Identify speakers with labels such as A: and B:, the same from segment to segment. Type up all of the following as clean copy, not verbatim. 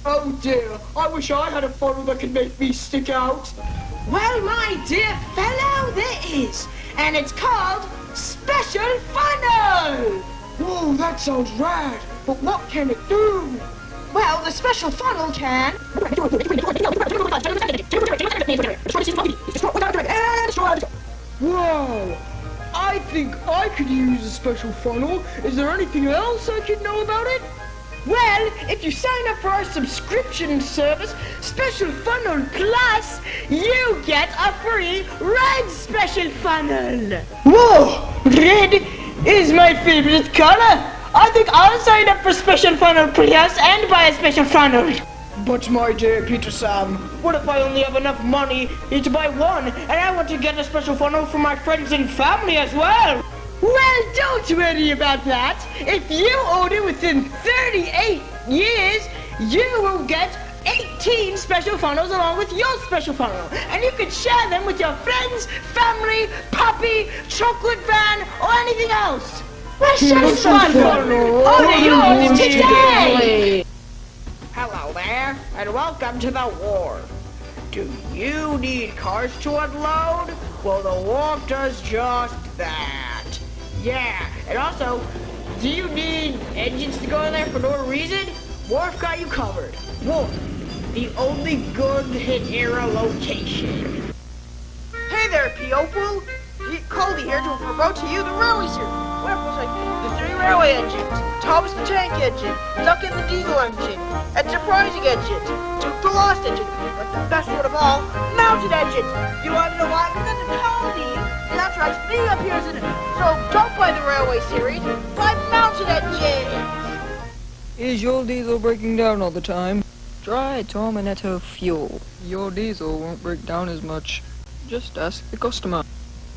A: Oh dear, I wish I had a funnel that could make me stick out.
B: Well, my dear fellow, there is. And it's called Special Funnel.
A: Whoa, that sounds rad. But what can it do?
B: Well, the Special Funnel can...
A: Whoa, I think I could use a special funnel. Is there anything else I could know about it?
B: Well, if you sign up for our subscription service, Special Funnel Plus, you get a free red Special Funnel.
A: Whoa, red is my favorite color. I think I'll sign up for Special Funnel Plus and buy a special funnel. But my dear Peter Sam, what if I only have enough money to buy one and I want to get a special funnel for my friends and family as well? Well, don't worry about that. If you order within 38 years, you will get 18 special funnels along with your special funnel. And you can share them with your friends, family, puppy, chocolate van, or anything else.
B: Special Funnel! Order yours today!
C: Hello there, and welcome to the wharf. Do you need cars to unload? Well, the wharf does just that. Yeah, and also, do you need engines to go in there for no reason? Wharf got you covered. Wharf, the only good hit era location.
D: Hey there, P.O.Fool! Colby here to promote to you the railway series. Where was I? The 3 railway engines, Thomas the Tank engine, Duncan the Diesel engine, Enterprising engine, Duke the Lost engine, but the best one of all, Mounted engines. You want to know why? Because it's Colby. That's right, me appears in it. So don't buy the railway series, buy Mounted engines.
E: Is your diesel breaking down all the time? Try Terminator Fuel. Your diesel won't break down as much. Just ask the customer.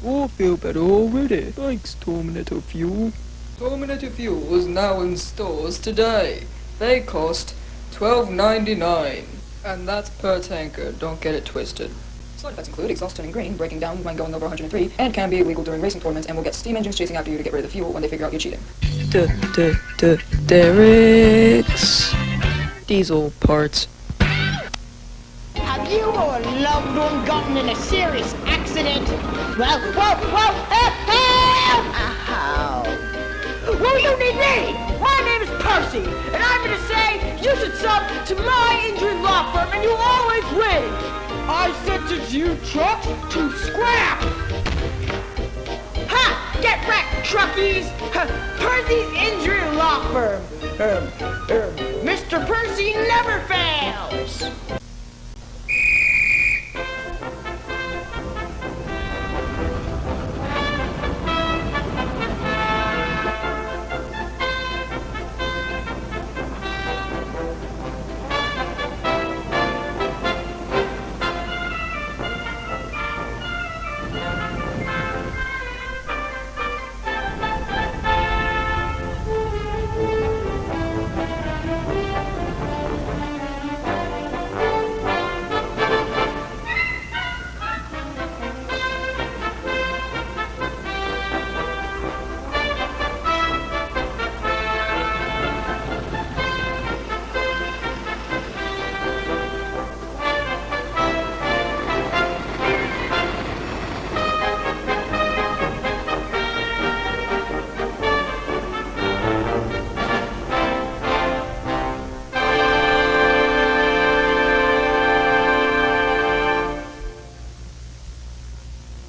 E: I feel better already. Thanks, Terminator Fuel. Terminator Fuel is now in stores today. They cost $12.99. And that's per tanker, don't get it twisted. Side effects include exhaust turning green, breaking down when going over 103, and can be illegal during racing tournaments and will get steam engines chasing after you to get rid of the fuel when they figure out you're cheating. Derek's diesel parts.
B: Have you or a loved one gotten in a serious accident? Well, help! Well, you need me! My name is Percy, and I'm gonna say you should sub to my injury law firm and you'll always win!
A: I sentence you, truck, to scrap!
B: Ha! Get wrecked, truckies! Percy's Injury Law Firm! Mr. Percy never fails!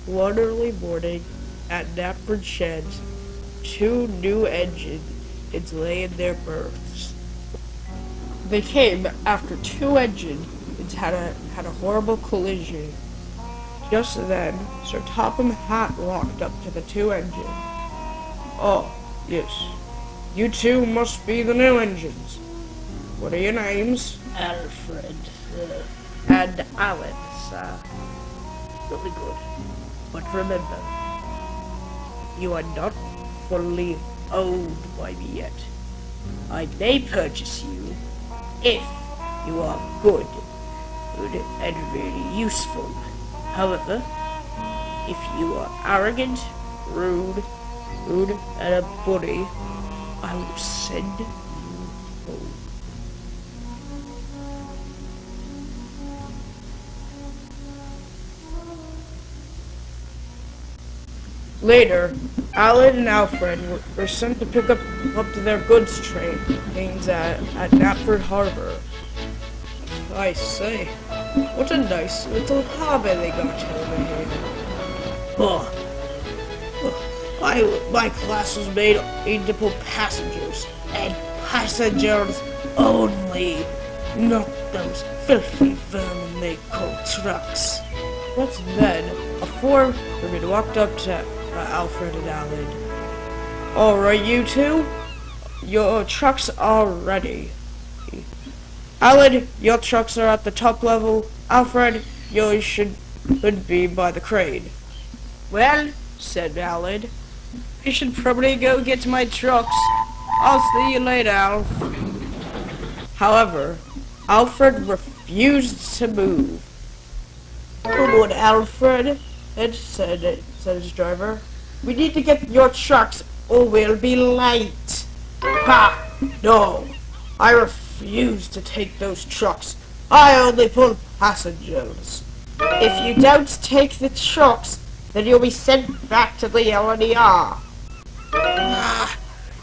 C: One early morning at Knapford Sheds, 2 new engines lay in their berths. They came after 2 engines had a horrible collision. Just then, Sir Topham Hatt walked up to the 2 engines. Oh, yes, you 2 must be the new engines. What are your names?
F: Alfred, sir.
C: And Alan, sir. Really good. But remember, you are not fully owned by me yet. I may purchase you if you are good and really useful. However, if you are arrogant, rude, and a bully, I will send you home. Later, Alan and Alfred were sent to pick up to their goods trains at Knapford Harbor. I say, what a nice little harbor they got over here. My class was made for passengers, and passengers only, not those filthy vermin they call trucks. But then, a foreman walked up to Alfred and Alan. Alright, you two, your trucks are ready. Alan, your trucks are at the top level. Alfred, yours should be by the crane. Well, said Alan, I should probably go get my trucks. I'll see you later, Alf. However, Alfred refused to move. Come on, Alfred, said his driver. We need to get your trucks or we'll be late. Ha! No, I refuse to take those trucks. I only pull passengers. If you don't take the trucks, then you'll be sent back to the LNER.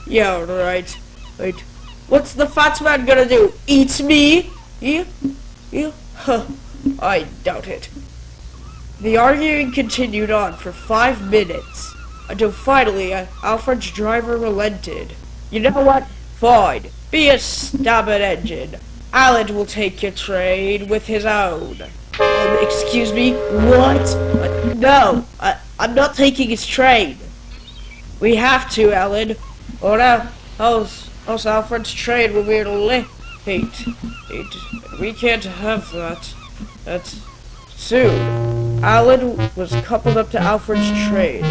C: Yeah, right. Wait, what's the fat man gonna do? Eat me? You? Huh, I doubt it. The arguing continued on for 5 minutes, until finally Alfred's driver relented. You know what? Fine. Be a stubborn engine. Alan will take your train with his own. Excuse me? What? No, I'm not taking his train. We have to, Alan. Or else Alfred's train will be late. We can't have that. That's soon. Alan was coupled up to Alfred's train.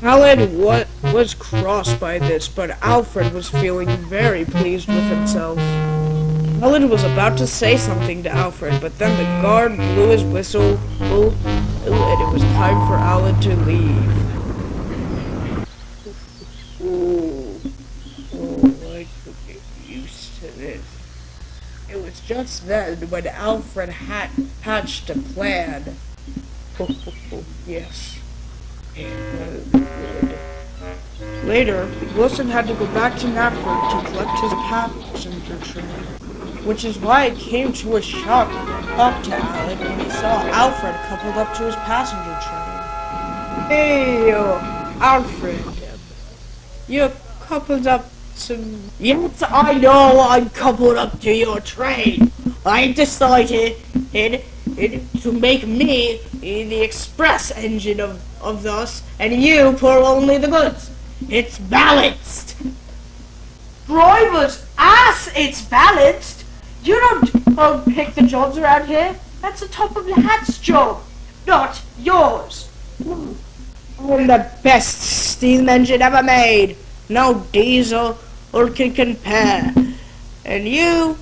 C: Alan was crossed by this, but Alfred was feeling very pleased with himself. Alan was about to say something to Alfred, but then the guard blew his whistle, and it was time for Alan to leave. I could get used to this. It was just then when Alfred hatched a plan. Yes. Later, Wilson had to go back to Knapford to collect his passenger train, which is why it came to a shock to Alan when he saw Alfred coupled up to his passenger train. Hey, Alfred, you're coupled up to... Yes, I know I'm coupled up to your train. I decided to make me the express engine of us, and you pull only the goods. It's balanced. Driver's ass, it's balanced. You don't pick the jobs around here. That's the top of the hat's job, not yours. I'm the best steam engine ever made. No diesel or can compare. And you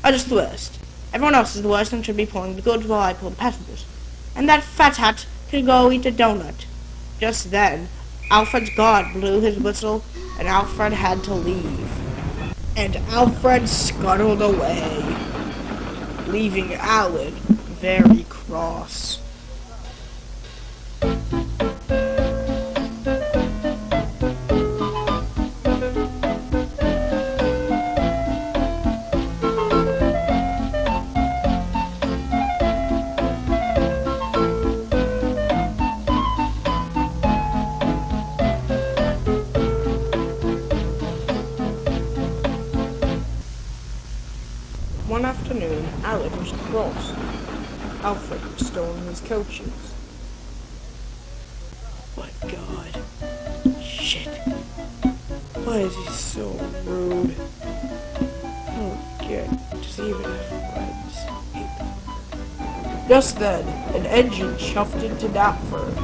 C: are just the worst. Everyone else is the worst and should be pulling the goods while I pull the passengers. And that fat hat can go eat a donut. Just then, Alfred's guard blew his whistle, and Alfred had to leave. And Alfred scuttled away, leaving Alan very cross. One afternoon, Alan was cross. Alfred was stolen his coaches. My God. Shit. Why is he so rude? I don't get to even have friends. Just then, an engine chuffed into Knapford.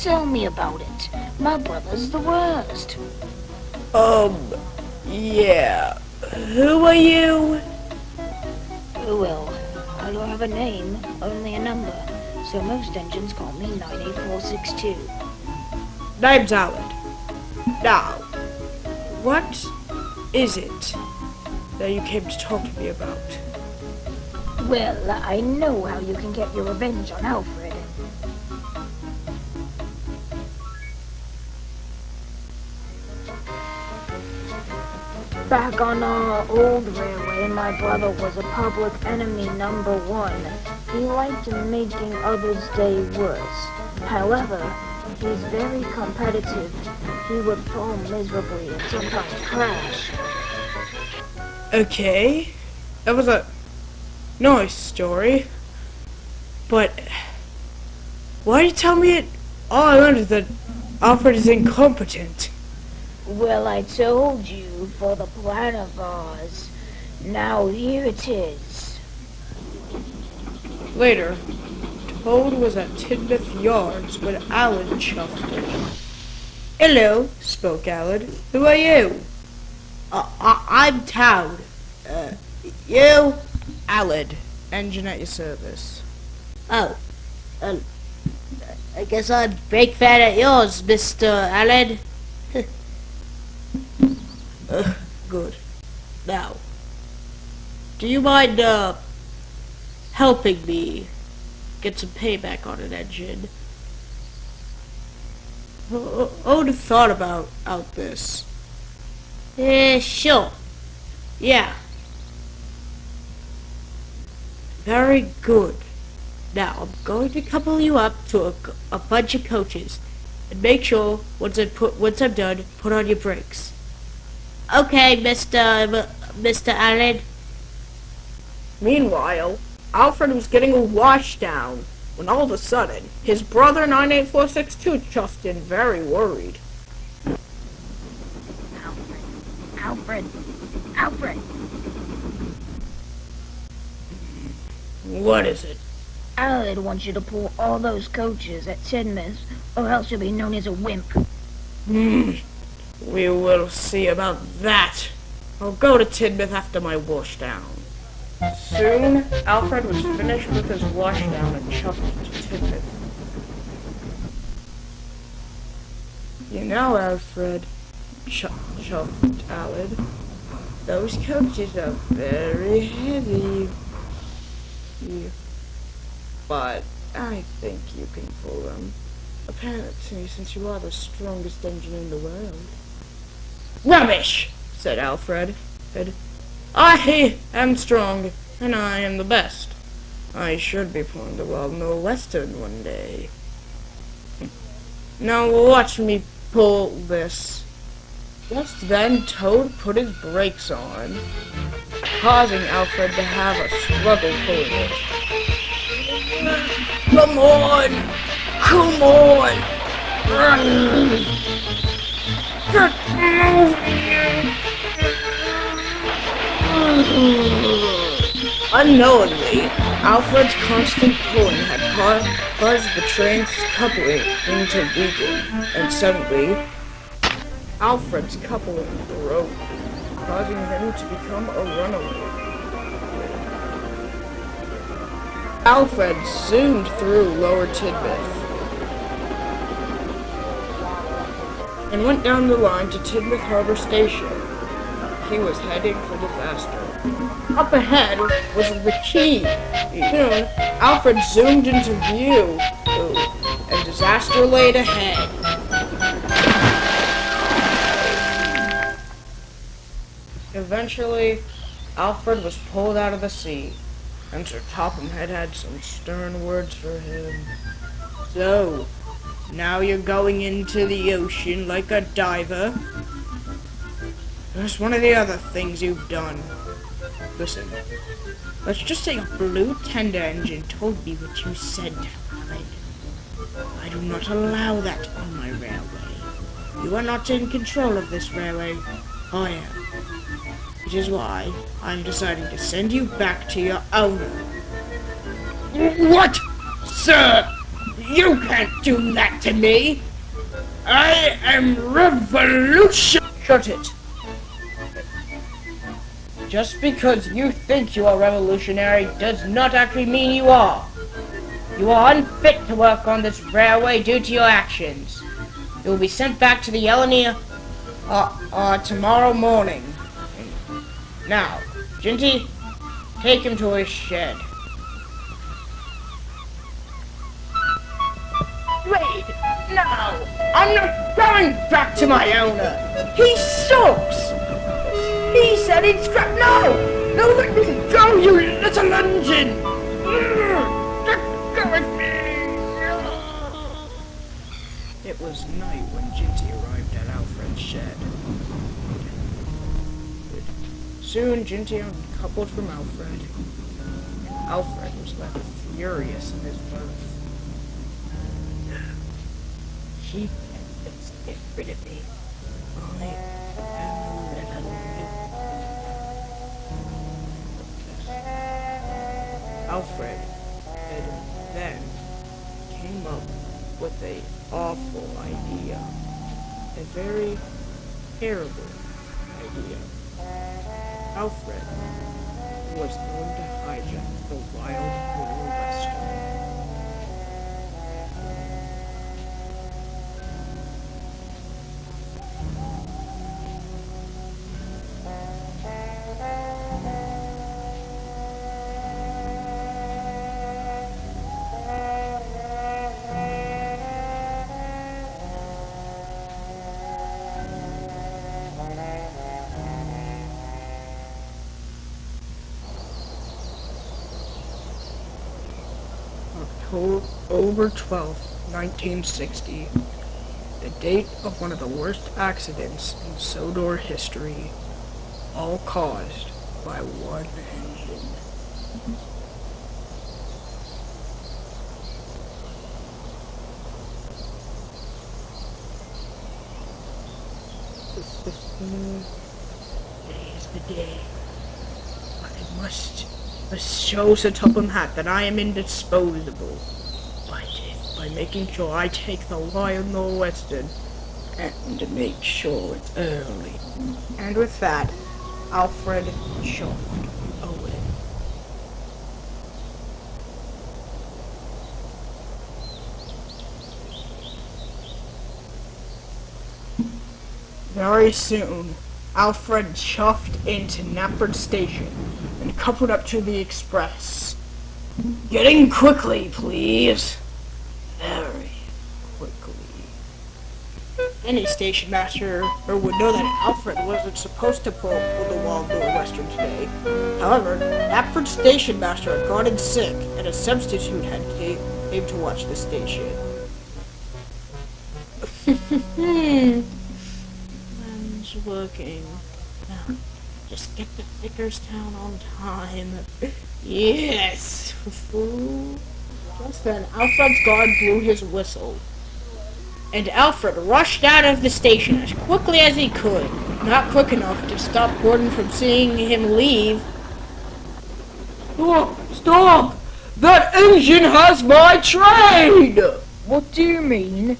F: Tell me about it. My brother's the worst.
C: Yeah. Who are you?
F: Well, I don't have a name, only a number, so most engines call me 98462.
C: Name's Alan. Now, what is it that you came to talk to me about?
F: Well, I know how you can get your revenge on Alfred. Back on our old railway, my brother was a public enemy #1. He liked making others' day worse. However, he's very competitive. He would fall miserably and sometimes crash.
C: Okay, that was a nice story, but why did you tell me it? All I learned is that Alfred is incompetent.
F: Well, I told you for the plan of ours. Now here it is.
C: Later, Toad was at Tidmouth Yards when Alan chuffed him. "Hello," spoke Alan. "Who are you?" I'm Toad. You? Alan, engine at your service.
G: Oh, I guess I'm a big fan of yours, Mr. Allen. Good. Now, do you mind, helping me get some payback on an engine? I would have thought about this. Sure. Yeah. Very good. Now, I'm going to couple you up to a bunch of coaches, and make sure once I'm done, put on your brakes. Okay, Mr. Allen.
C: Meanwhile, Alfred was getting a washdown when all of a sudden his brother 98462 chuffed in, very worried.
F: Alfred! Alfred!
C: What is it?
F: Alfred wants you to pull all those coaches at Tidmouth, or else you'll be known as a wimp.
C: We will see about that. I'll go to Tidmouth after my washdown. Soon, Alfred was finished with his washdown and chuffed to Tidmouth. You know, Alfred, chuffed Allen, those coaches are very heavy. But I think you can pull them. Apparently, since you are the strongest engine in the world. Rubbish! Said Alfred. I am strong, and I am the best. I should be pulling the well-known Western one day. Now watch me pull this. Just then, Toad put his brakes on, causing Alfred to have a struggle pulling it. Come on! Come on! Get moving! Unknowingly, Alfred's constant pulling had caused the train's coupling to weaken, and suddenly, Alfred's coupling broke, causing him to become a runaway. Alfred zoomed through Lower Tidmouth and went down the line to Tidmouth Harbor Station. He was heading for disaster. Up ahead was the key. Soon, Alfred zoomed into view, and disaster laid ahead. Eventually, Alfred was pulled out of the sea, and Sir Topham had some stern words for him. So, now you're going into the ocean like a diver? That's one of the other things you've done. Listen, let's just say a blue tender engine told me what you said, Alfred. I do not allow that on my railway. You are not in control of this railway. I am. Which is why I'm deciding to send you back to your owner. What? Sir! You can't do that to me! I am revolution! Shut it. Just because you think you are revolutionary does not actually mean you are. You are unfit to work on this railway due to your actions. You will be sent back to the Yelenia tomorrow morning. Now, Ginty, take him to his shed.
B: now! I'm not going back to my owner! He sucks! He said he'd scrap. No! No, let me go, you little engine! Let go of me!
C: It was night when Ginty arrived at Alfred's shed. Soon, Ginty uncoupled from Alfred. Alfred was left furious in his mirth.
G: She just get rid of me. I am a little
C: Alfred had then came up with an awful idea. A very terrible idea. Alfred was going to hijack the Wild Bill Western. October 12th, 1960, the date of one of the worst accidents in Sodor history, all caused by one engine.
G: Today is the day.
C: I must show Sir Topham Hatt that I am indisposable by making sure I take the Lion Northwestern and to make sure it's early. And with that, Alfred chuffed away. Very soon, Alfred chuffed into Knapford Station and coupled up to the express. Getting quickly, please. Very quickly. Any station master would know that Alfred wasn't supposed to pull the Wild Bill Western today. However, Knapford Station master had gotten sick, and a substitute had came to watch the station.
G: Man's working. Now, just get to Vickerstown on time. Yes!
C: Just then, Alfred's guard blew his whistle, and Alfred rushed out of the station as quickly as he could, not quick enough to stop Gordon from seeing him leave.
B: Stop! That engine has my train!
E: What do you mean?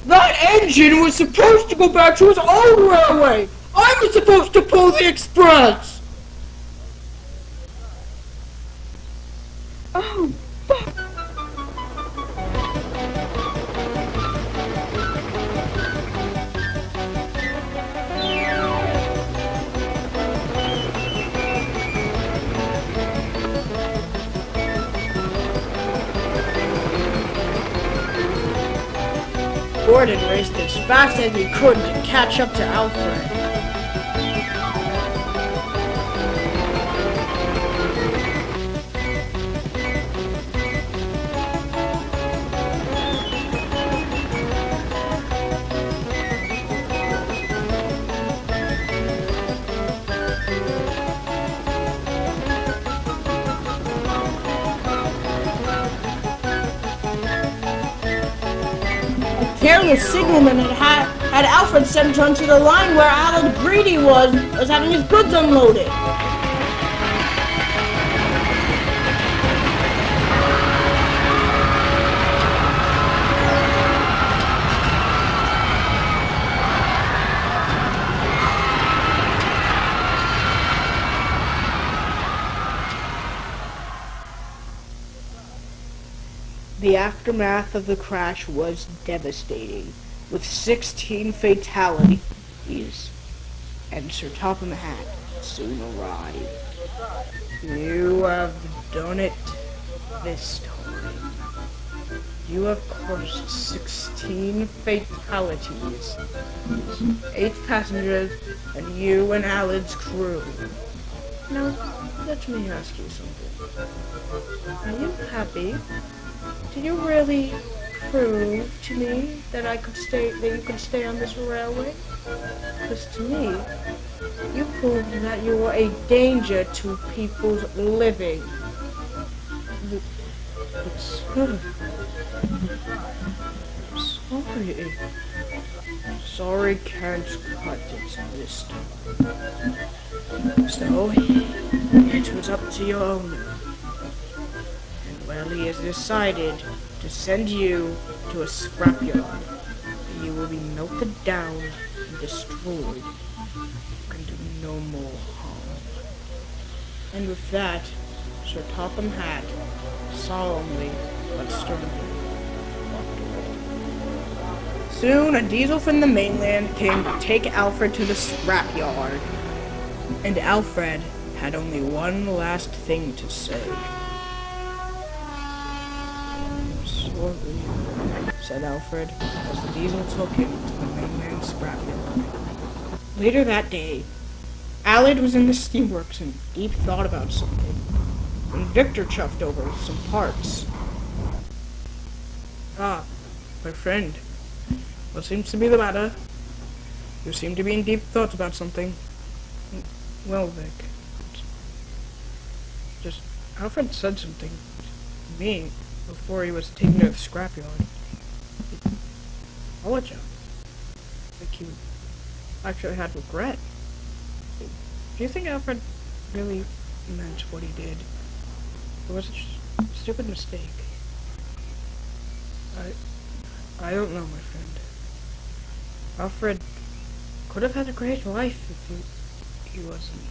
B: That engine was supposed to go back to its old railway! I was supposed to pull the express!
E: Oh,
C: Gordon raced as fast as he could to catch up to Alfred. Careless signalman had Alfred sent onto the line where Alec Greedy was having his goods unloaded. The aftermath of the crash was devastating, with 16 fatalities, and Sir Topham Hatt soon arrived. You have done it this time. You have caused 16 fatalities. 8 passengers, and you and Alan's crew. Now, let me ask you something. Are you happy? Did you really prove to me that you could stay on this railway? Because to me, you proved that you were a danger to people's living. It's good. Sorry. Sorry can't cut it this time. So, it was up to your owner. And well, he has decided to send you to a scrapyard. You will be melted down and destroyed. You can do no more harm. And with that, Sir Topham Hatt solemnly but sternly walked away. Soon, a diesel from the mainland came to take Alfred to the scrapyard. And Alfred had only one last thing to say. Sorry, said Alfred, as the diesel took him to the mainland scrapyard. Later that day, Alfred was in the steamworks in deep thought about something, when Victor chuffed over some parts. Ah, my friend, what seems to be the matter? You seem to be in deep thought about something. Well, Vic, just Alfred said something to me before he was taken to the scrapyard. He apologized. Like he actually had regret. Do you think Alfred really meant what he did? Or was it just a stupid mistake? I don't know, my friend. Alfred could have had a great life if he wasn't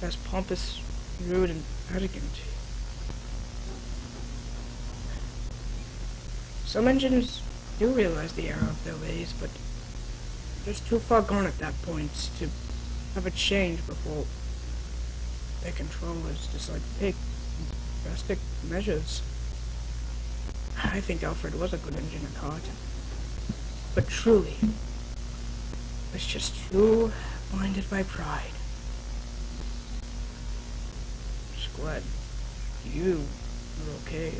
C: as pompous, rude, and arrogant. Some engineers do realize the error of their ways, but they're just too far gone at that point to have a change before their controllers decide to take drastic measures. I think Alfred was a good engine at heart, but truly, was just too blinded by pride. Just glad you are okay.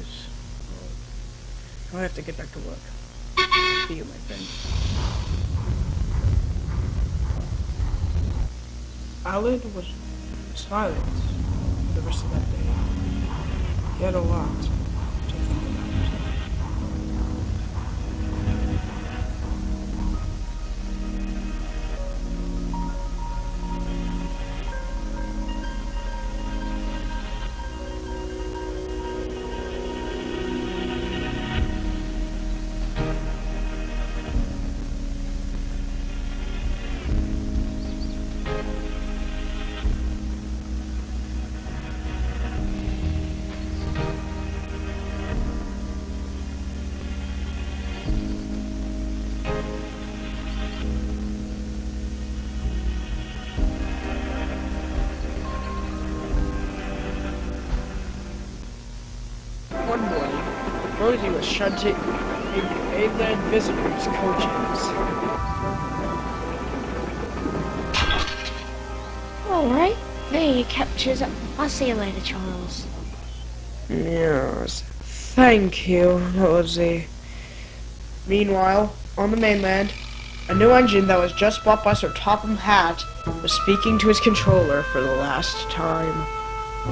C: I have to get back to work. See you, my friend. Alfred was silent for the rest of that day. He had a lot to think about. One morning, Rosie was shunting in mainland visitors' coaches.
F: Alright, there you captures. I'll see you later, Charles.
C: Yes, thank you, Rosie. Meanwhile, on the mainland, a new engine that was just bought by Sir Topham Hatt was speaking to his controller for the last time.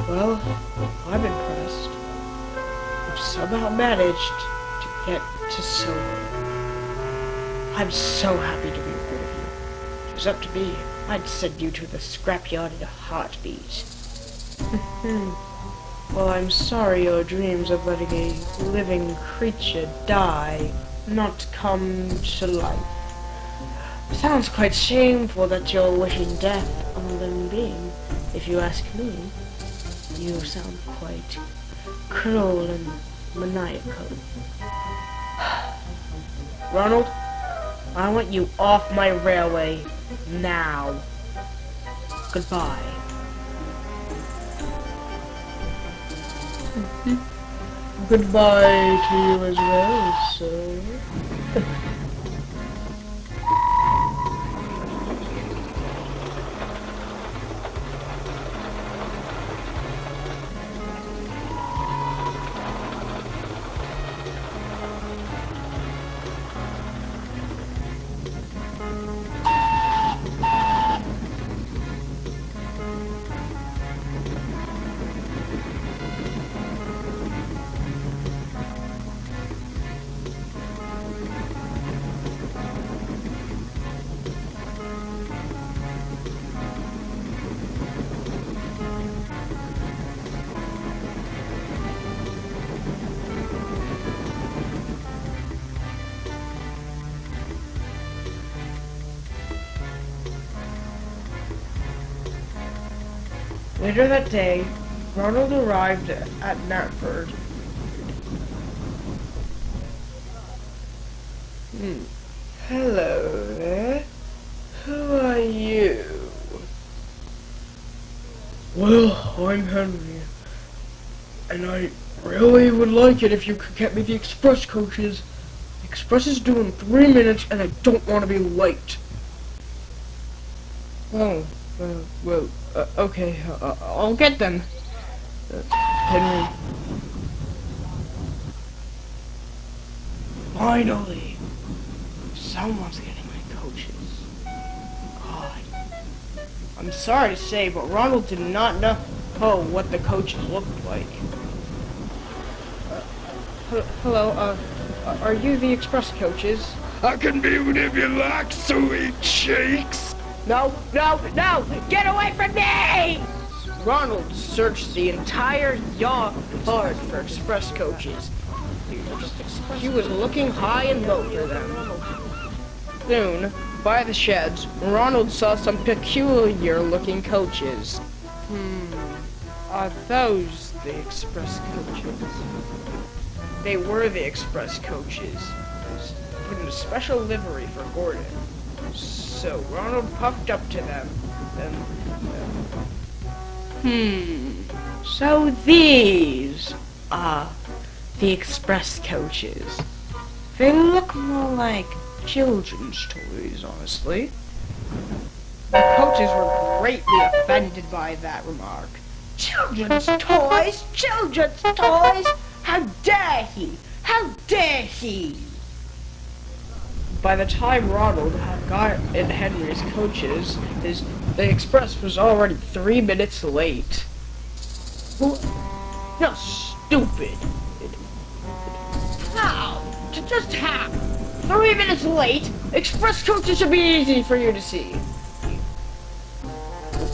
C: Well, I'm impressed. I've somehow managed to get to silver. I'm so happy to be rid of you. If it was up to me, I'd send you to the scrapyard in a heartbeat. Well, I'm sorry your dreams of letting a living creature die not come to life. Sounds quite shameful that you're wishing death on a living being. If you ask me, you sound quite cruel and maniacal. Ronald, I want you off my railway now. Goodbye. Goodbye to you as well, sir.
B: Later that day, Ronald arrived at Knapford. Hello there. Who are you?
C: Well, I'm Henry, and I really would like it if you could get me the express coaches. The express is due in 3 minutes, and I don't want to be late. Oh, well, okay, I'll get them. Henry. Finally, someone's getting my coaches. God. I'm sorry to say, but Ronald did not know what the coaches looked like. Hello, are you the express coaches?
H: I can be whatever you like, sweet cheeks.
B: No! Get away from me! Ronald searched the entire yard for express coaches. He was looking high and low for them. Soon, by the sheds, Ronald saw some peculiar-looking coaches. Are those the express coaches? They were the express coaches, put in a special livery for Gordon. So Ronald puffed up to them, so these are the express coaches. They look more like children's toys, honestly. The coaches were greatly offended by that remark. Children's toys? Children's toys? How dare he? How dare he? By the time Ronald had got in Henry's coaches, the express was already 3 minutes late. How stupid. How? Just how? 3 minutes late? Express coaches should be easy for you to see.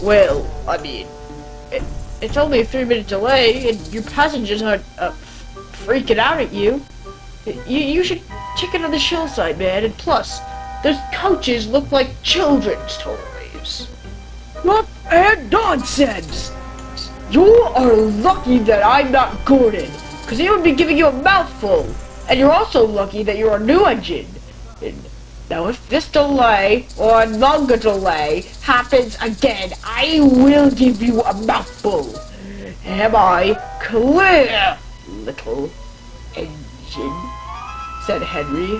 B: Well, I mean, it's only a 3-minute delay, and your passengers aren't freaking out at you. You should check it on the show side, man, and plus, those coaches look like children's toys. What nonsense! You are lucky that I'm not Gordon, because he would be giving you a mouthful. And you're also lucky that you're a new engine. And now if this delay, or longer delay, happens again, I will give you a mouthful. Am I clear, little engine? Said Henry.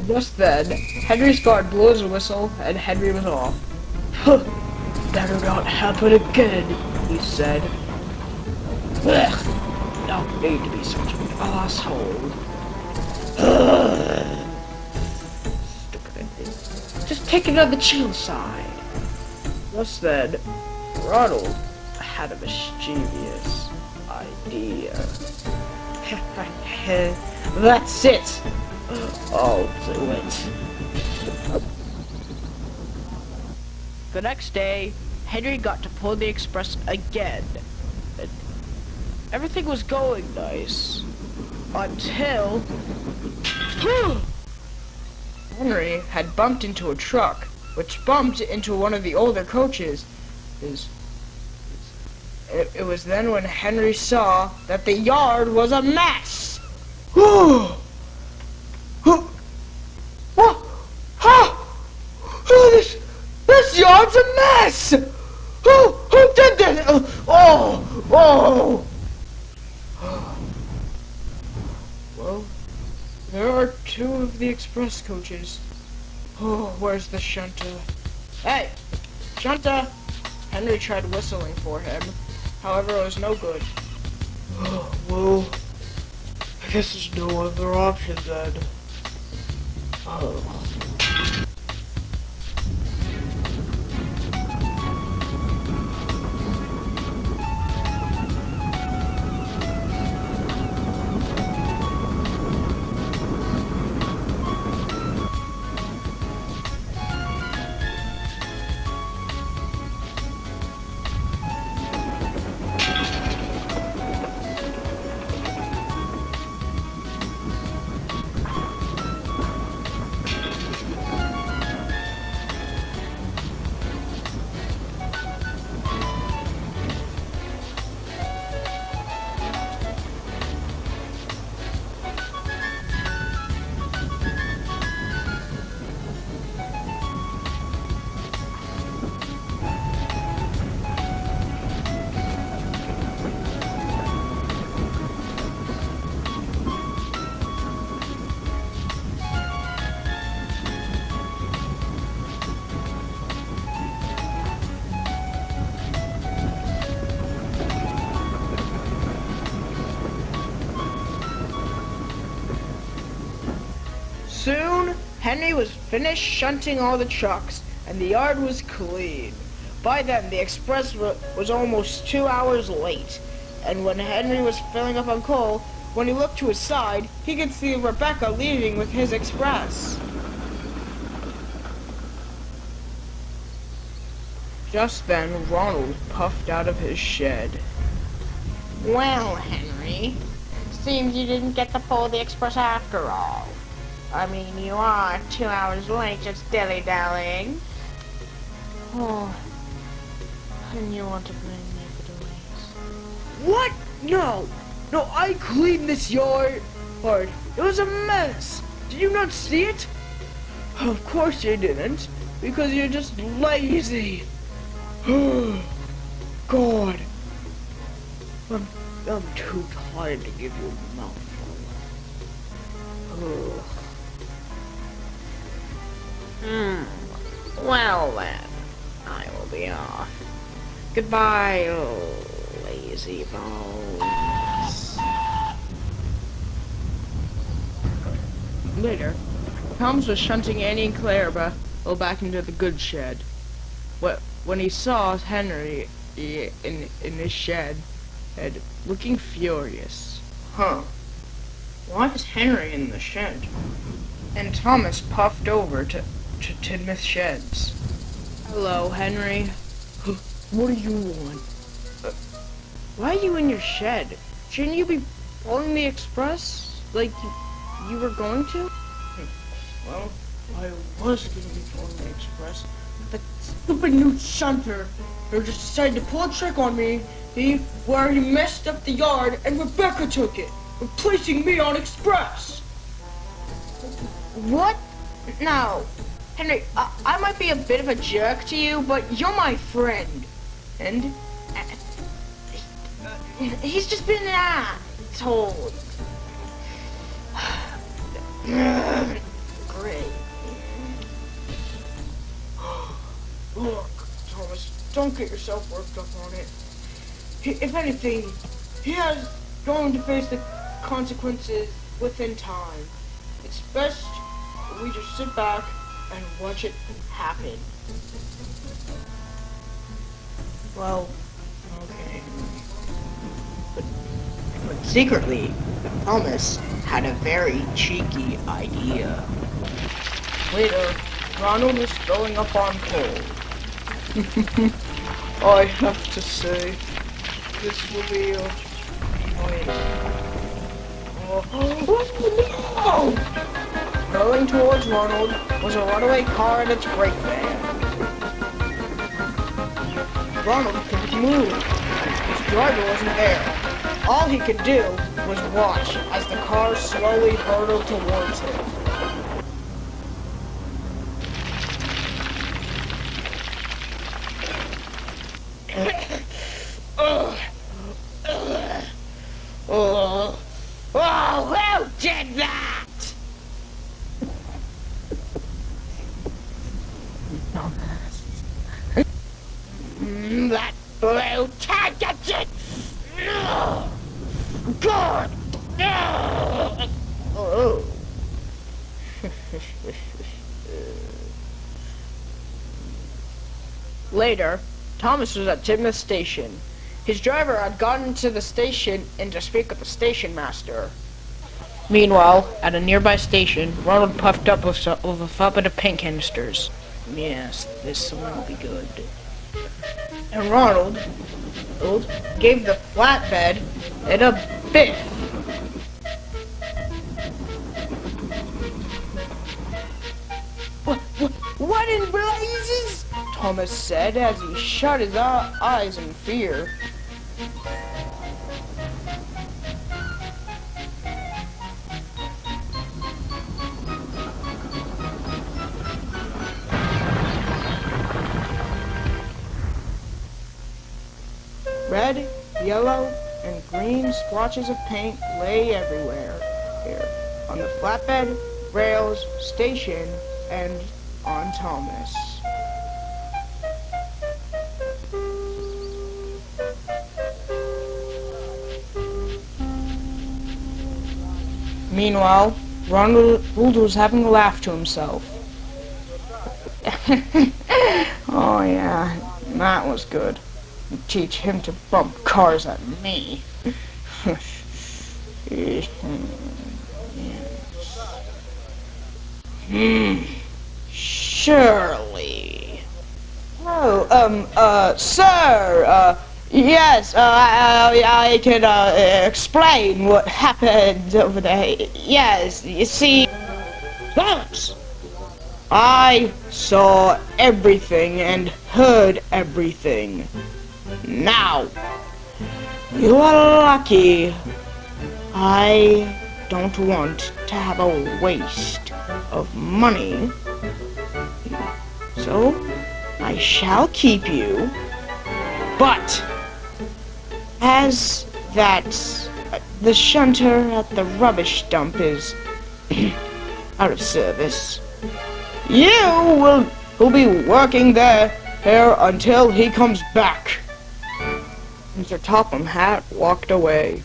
B: Just then, Henry's guard blew his whistle, and Henry was off. Better not happen again, he said. Ugh, don't need to be such an asshole. Stupid ending. Just take it on the chill side. Just then, Ronald had a mischievous idea. That's it! I'll do it. The next day, Henry got to pull the express again. And everything was going nice. Until... Henry had bumped into a truck, which bumped into one of the older coaches. It was then when Henry saw that the yard was a mess. This yard's a mess! Who did this?
C: There are two of the express coaches. Oh, where's the shunter? Hey, shunter! Henry tried whistling for him. However, it was no good.
B: Oh, well, I guess there's no other option then. Oh.
A: Soon, Henry was finished shunting all the trucks, and the yard was clean. By then, the express was almost 2 hours late, and when Henry was filling up on coal, when he looked to his side, he could see Rebecca leaving with his express. Just then, Ronald puffed out of his shed.
D: Well, Henry, seems you didn't get to pull the express after all. I mean, you are 2 hours late just dilly-dallying. Oh, and you want to blame me for the waste.
A: What? No! No, I cleaned this yard. It was a mess. Did you not see it? Of course you didn't, because you're just lazy. God. I'm too tired to give you a mouthful.
D: Well then, I will be off. Goodbye, lazy bones.
C: Later, Holmes was shunting Annie and Clara back into the goods shed. When he saw Henry in his shed, looking furious. Huh. Why is Henry in the shed? And Thomas puffed over to Tidmouth Sheds. Hello, Henry.
A: What do you want?
C: Why are you in your shed? Shouldn't you be pulling the express like you were going to?
A: Well, I was going to be pulling the express. That stupid new shunter just decided to pull a trick on me. Where he messed up the yard and Rebecca took it, replacing me on express.
D: What? No. Henry, I might be a bit of a jerk to you, but you're my friend. And he's just been an asshole. Great.
A: Look, Thomas, don't get yourself worked up on it. If anything, he has going to face the consequences within time. It's best we just sit back and watch it happen. Well, okay. But secretly, Thomas had a very cheeky idea. Later, Ronald was filling up on coal. I have to say, this will be a... Oh, no! Hurling towards Ronald was a runaway car and its brake van. Ronald couldn't move. His driver wasn't there. All he could do was watch as the car slowly hurtled towards him.
D: Oh, who did that?
B: God! Oh.
C: Later, Thomas was at Timoth Station. His driver had gone into the station in to speak with the station master. Meanwhile, at a nearby station, Ronald puffed up with a bucket of paint canisters. Yes, this one will be good. And Ronald gave the flatbed it a biff. What in blazes? Thomas said as he shut his eyes in fear. Red, yellow, and green splotches of paint lay everywhere here, on the flatbed, rails, station, and on Thomas. Meanwhile, Ronald was having a laugh to himself. Oh yeah, that was good. Teach him to bump cars at me. Surely. Oh, sir, yes, I can, explain what happened over there. Yes, you see, Thomas, I saw everything and heard everything. Now, you are lucky. I don't want to have a waste of money. So, I shall keep you. But, as that the shunter at the rubbish dump is out of service, you will be working there until he comes back. Mr. Topham Hatt walked away.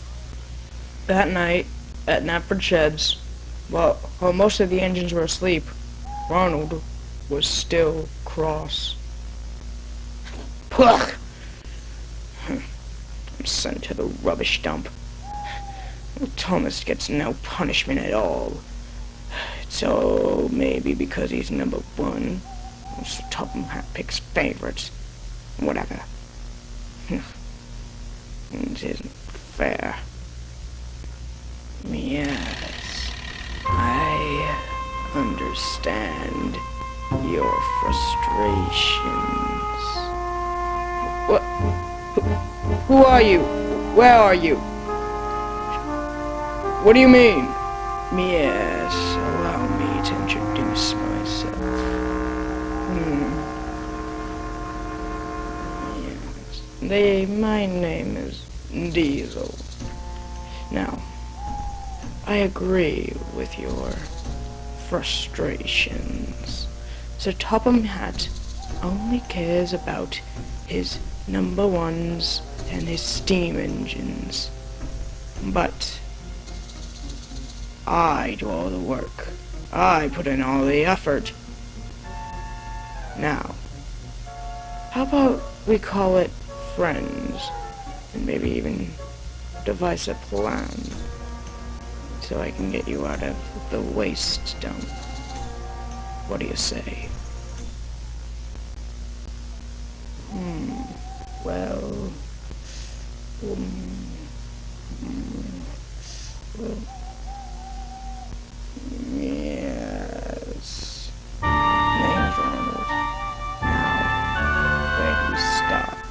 C: That night, at Knapford Sheds, while most of the engines were asleep, Ronald was still cross. Pugh! I'm sent to the rubbish dump. Thomas gets no punishment at all. So maybe because he's number one, Mr. Topham Hatt picks favorites. Whatever. It isn't fair. Yes, I understand your frustrations. What? Who are you? Where are you? What do you mean? Yes, allow me to introduce myself. Yes. My name is Diesel. Now, I agree with your frustrations. Sir Topham Hatt only cares about his number ones and his steam engines. But I do all the work. I put in all the effort. Now, how about we call it friends, and maybe even devise a plan so I can get you out of the waste dump. What do you say? Well, yes. Name's Ronald. Now, where do we start?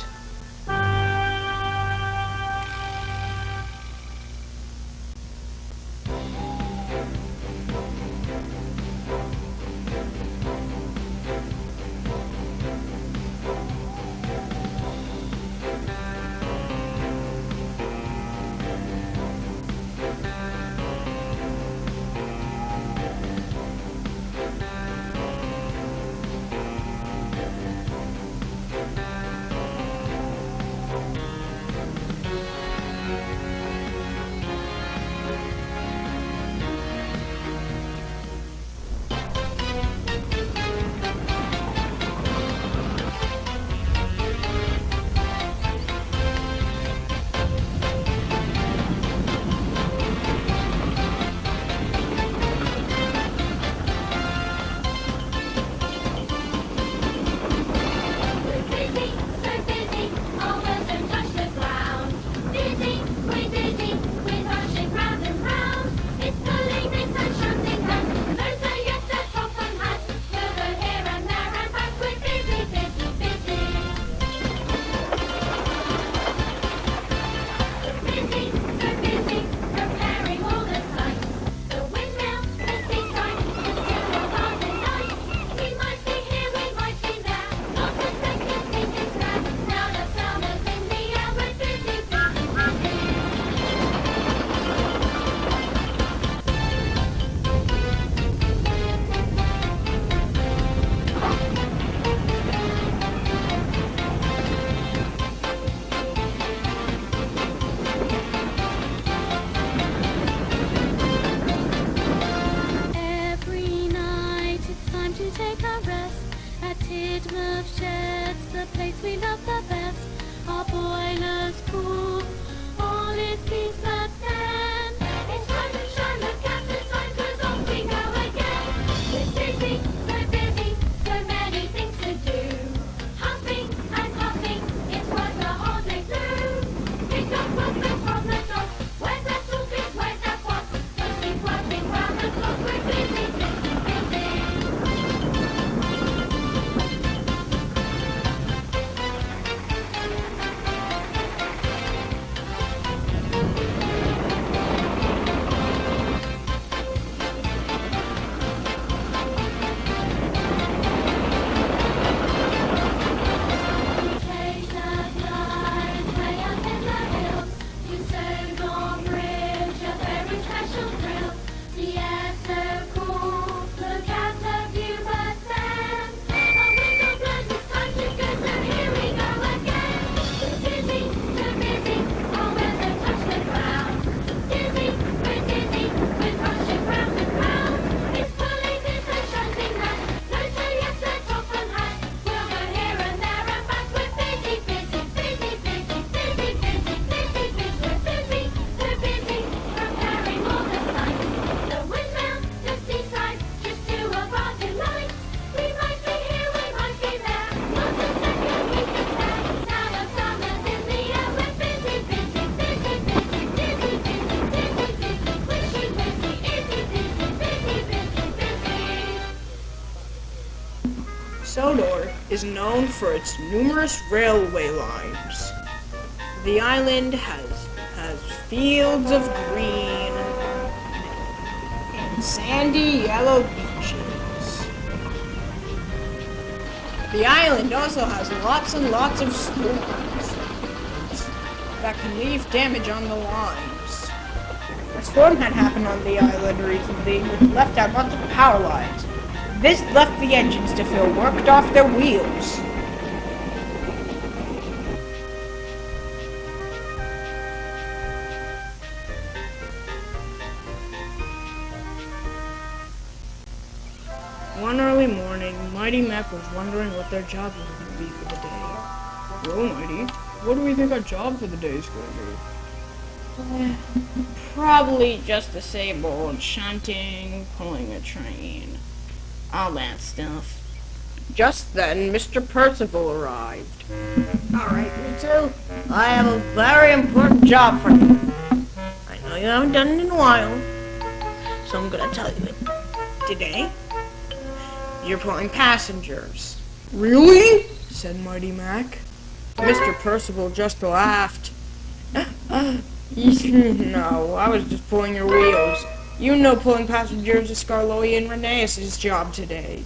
C: is known for its numerous railway lines. The island has fields of green and sandy yellow beaches. The island also has lots and lots of storms that can leave damage on the lines. A storm had happened on the island recently, which left out lots of power lines. This left the engines to feel worked off their wheels. One early morning, Mighty Mac was wondering what their job was going to be for the day. Well, Mighty, what do we think our job for the day is going to be?
G: Probably just the same old shunting, pulling a train, all that stuff.
C: Just then, Mr. Percival arrived.
G: Alright, you two, I have a very important job for you. I know you haven't done it in a while, so I'm gonna tell you it. Today, you're pulling passengers.
C: Really? Said Mighty Mac. Mr. Percival just laughed. No, I was just pulling your wheels. You know pulling passengers is Scarloy and Rheneas' job today.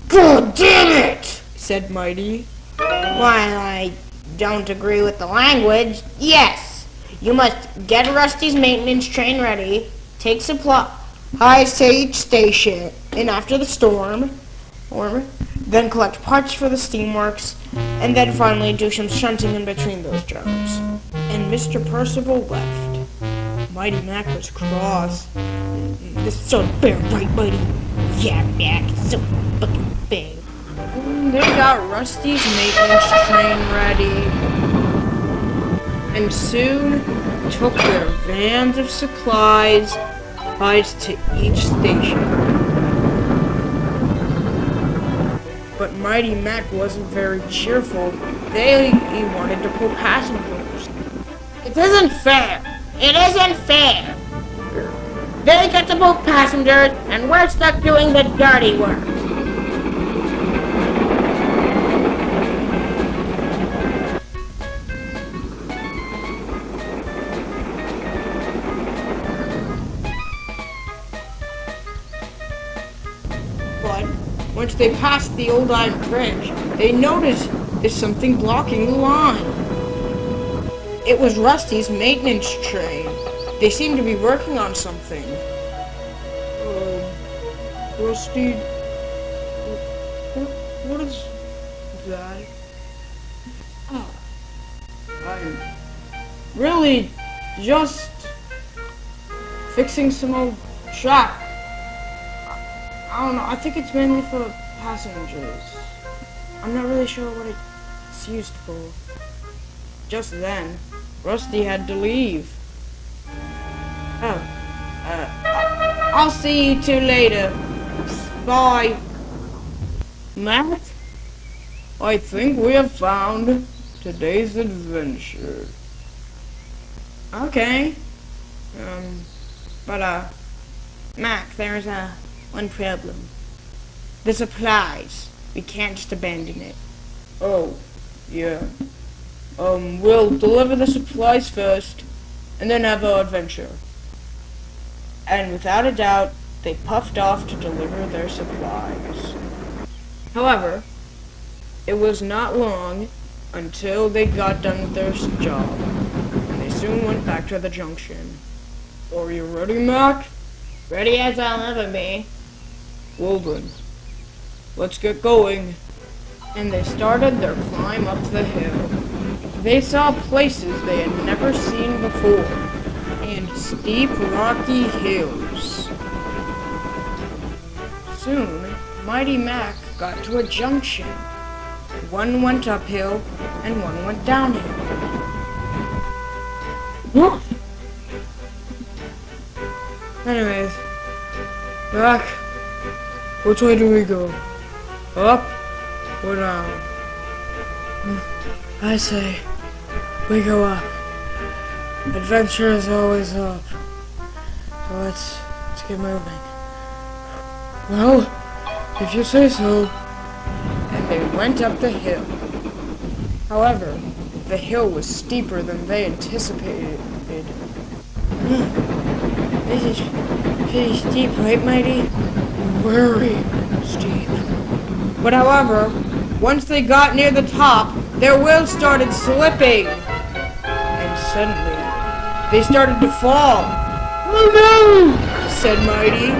G: God damn it!
C: Said Mighty.
G: While I don't agree with the language, yes, you must get Rusty's maintenance train ready, take supplies to each station, and after the storm, then collect parts for the steamworks, and then finally do some shunting in between those jobs.
C: And Mr. Percival left. Mighty Mac was cross.
G: This is so fair, right, buddy? Yeah, Mac, it's so fucking fair.
C: They got Rusty's maintenance train ready, and soon took their vans of supplies to each station. But Mighty Mac wasn't very cheerful. He wanted to pull passengers.
G: It isn't fair. It isn't fair. They get to book passengers, and we're stuck doing the dirty work.
C: But once they passed the old iron bridge, they noticed there's something blocking the line. It was Rusty's maintenance train. They seemed to be working on something. Rusty, what is that? Oh, I'm really just fixing some old track. I don't know, I think it's mainly for passengers. I'm not really sure what it's used for. Just then, Rusty had to leave. I'll see you two later. Bye. Mac, I think we have found today's adventure. Okay.
G: Mac, there's one problem. The supplies. We can't just abandon it.
C: Oh, yeah. We'll deliver the supplies first, and then have our adventure. And without a doubt, they puffed off to deliver their supplies. However, it was not long until they got done with their job, and they soon went back to the junction. Are you ready, Mac?
G: Ready as I'll ever be.
C: Well then, let's get going. And they started their climb up the hill. They saw places they had never seen before, and steep rocky hills. Soon, Mighty Mac got to a junction. One went uphill, and one went downhill. What? Anyways, Mac, which way do we go? Up or down? I say, we go up. Adventure is always up. So let's get moving. Well, if you say so. And they went up the hill. However, the hill was steeper than they anticipated.
G: This is pretty steep, right, Mighty?
C: Very steep. But however, once they got near the top, their wheels started slipping. And suddenly, they started to fall. "Oh no!" said Mighty.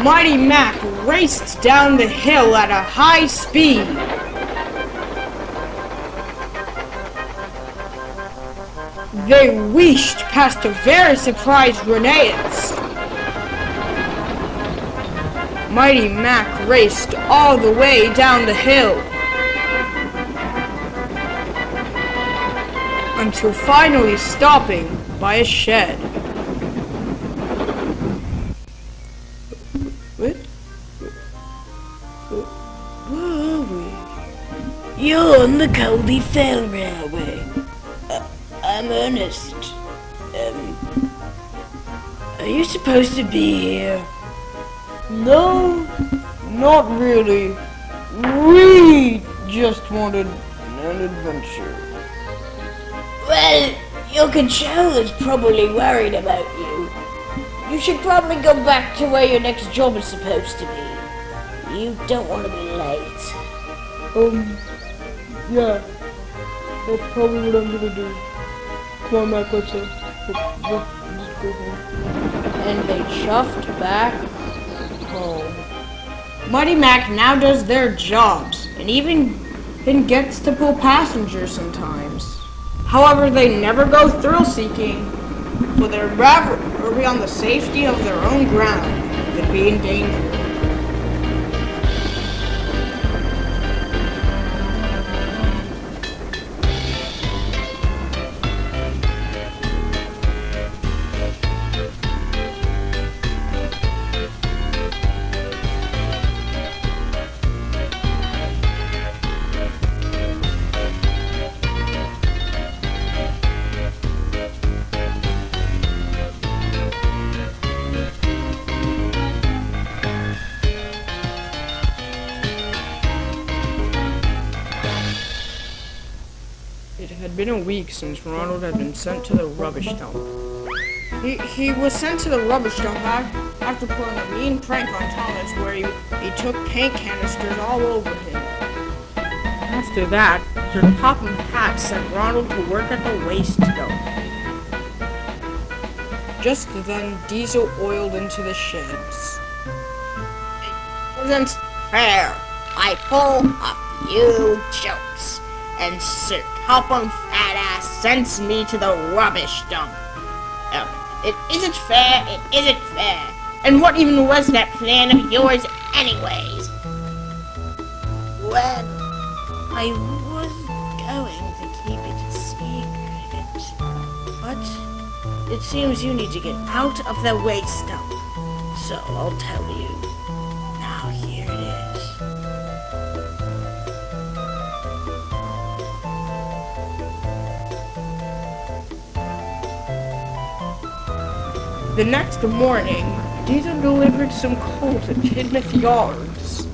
C: Mighty Mac raced down the hill at a high speed. They wheeshed past a very surprised Rheneas. Mighty Mac raced all the way down the hill until finally stopping by a shed. What? Where are we?
G: You're on the Colby Fell Railway. I'm Ernest. Are you supposed to be here?
C: No, not really. We just wanted an adventure.
G: Well, your controller's probably worried about you. You should probably go back to where your next job is supposed to be. You don't want to be late.
C: Yeah. That's probably what I'm gonna do. Come on, Mac, let's go home. And they chuffed back home. Mighty Mac now does their jobs, and even gets to pull passengers sometimes. However, they never go thrill-seeking, for they'd rather be on the safety of their own ground than be in danger. It had been a week since Ronald had been sent to the rubbish dump. He was sent to the rubbish dump after pulling a mean prank on Thomas where he took paint canisters all over him. After that, Sir Topham Hatt sent Ronald to work at the waste dump. Just then, Diesel oiled into the sheds.
B: It isn't fair. I pull a few jokes, and Sir Topham Fat-Ass sends me to the rubbish dump. It isn't fair, it isn't fair. And what even was that plan of yours anyways? Well, I was going to keep it a secret, but it seems you need to get out of the waste dump. So I'll tell you. Now here it is.
C: The next morning, Diesel delivered some coal to Kidmouth Yards.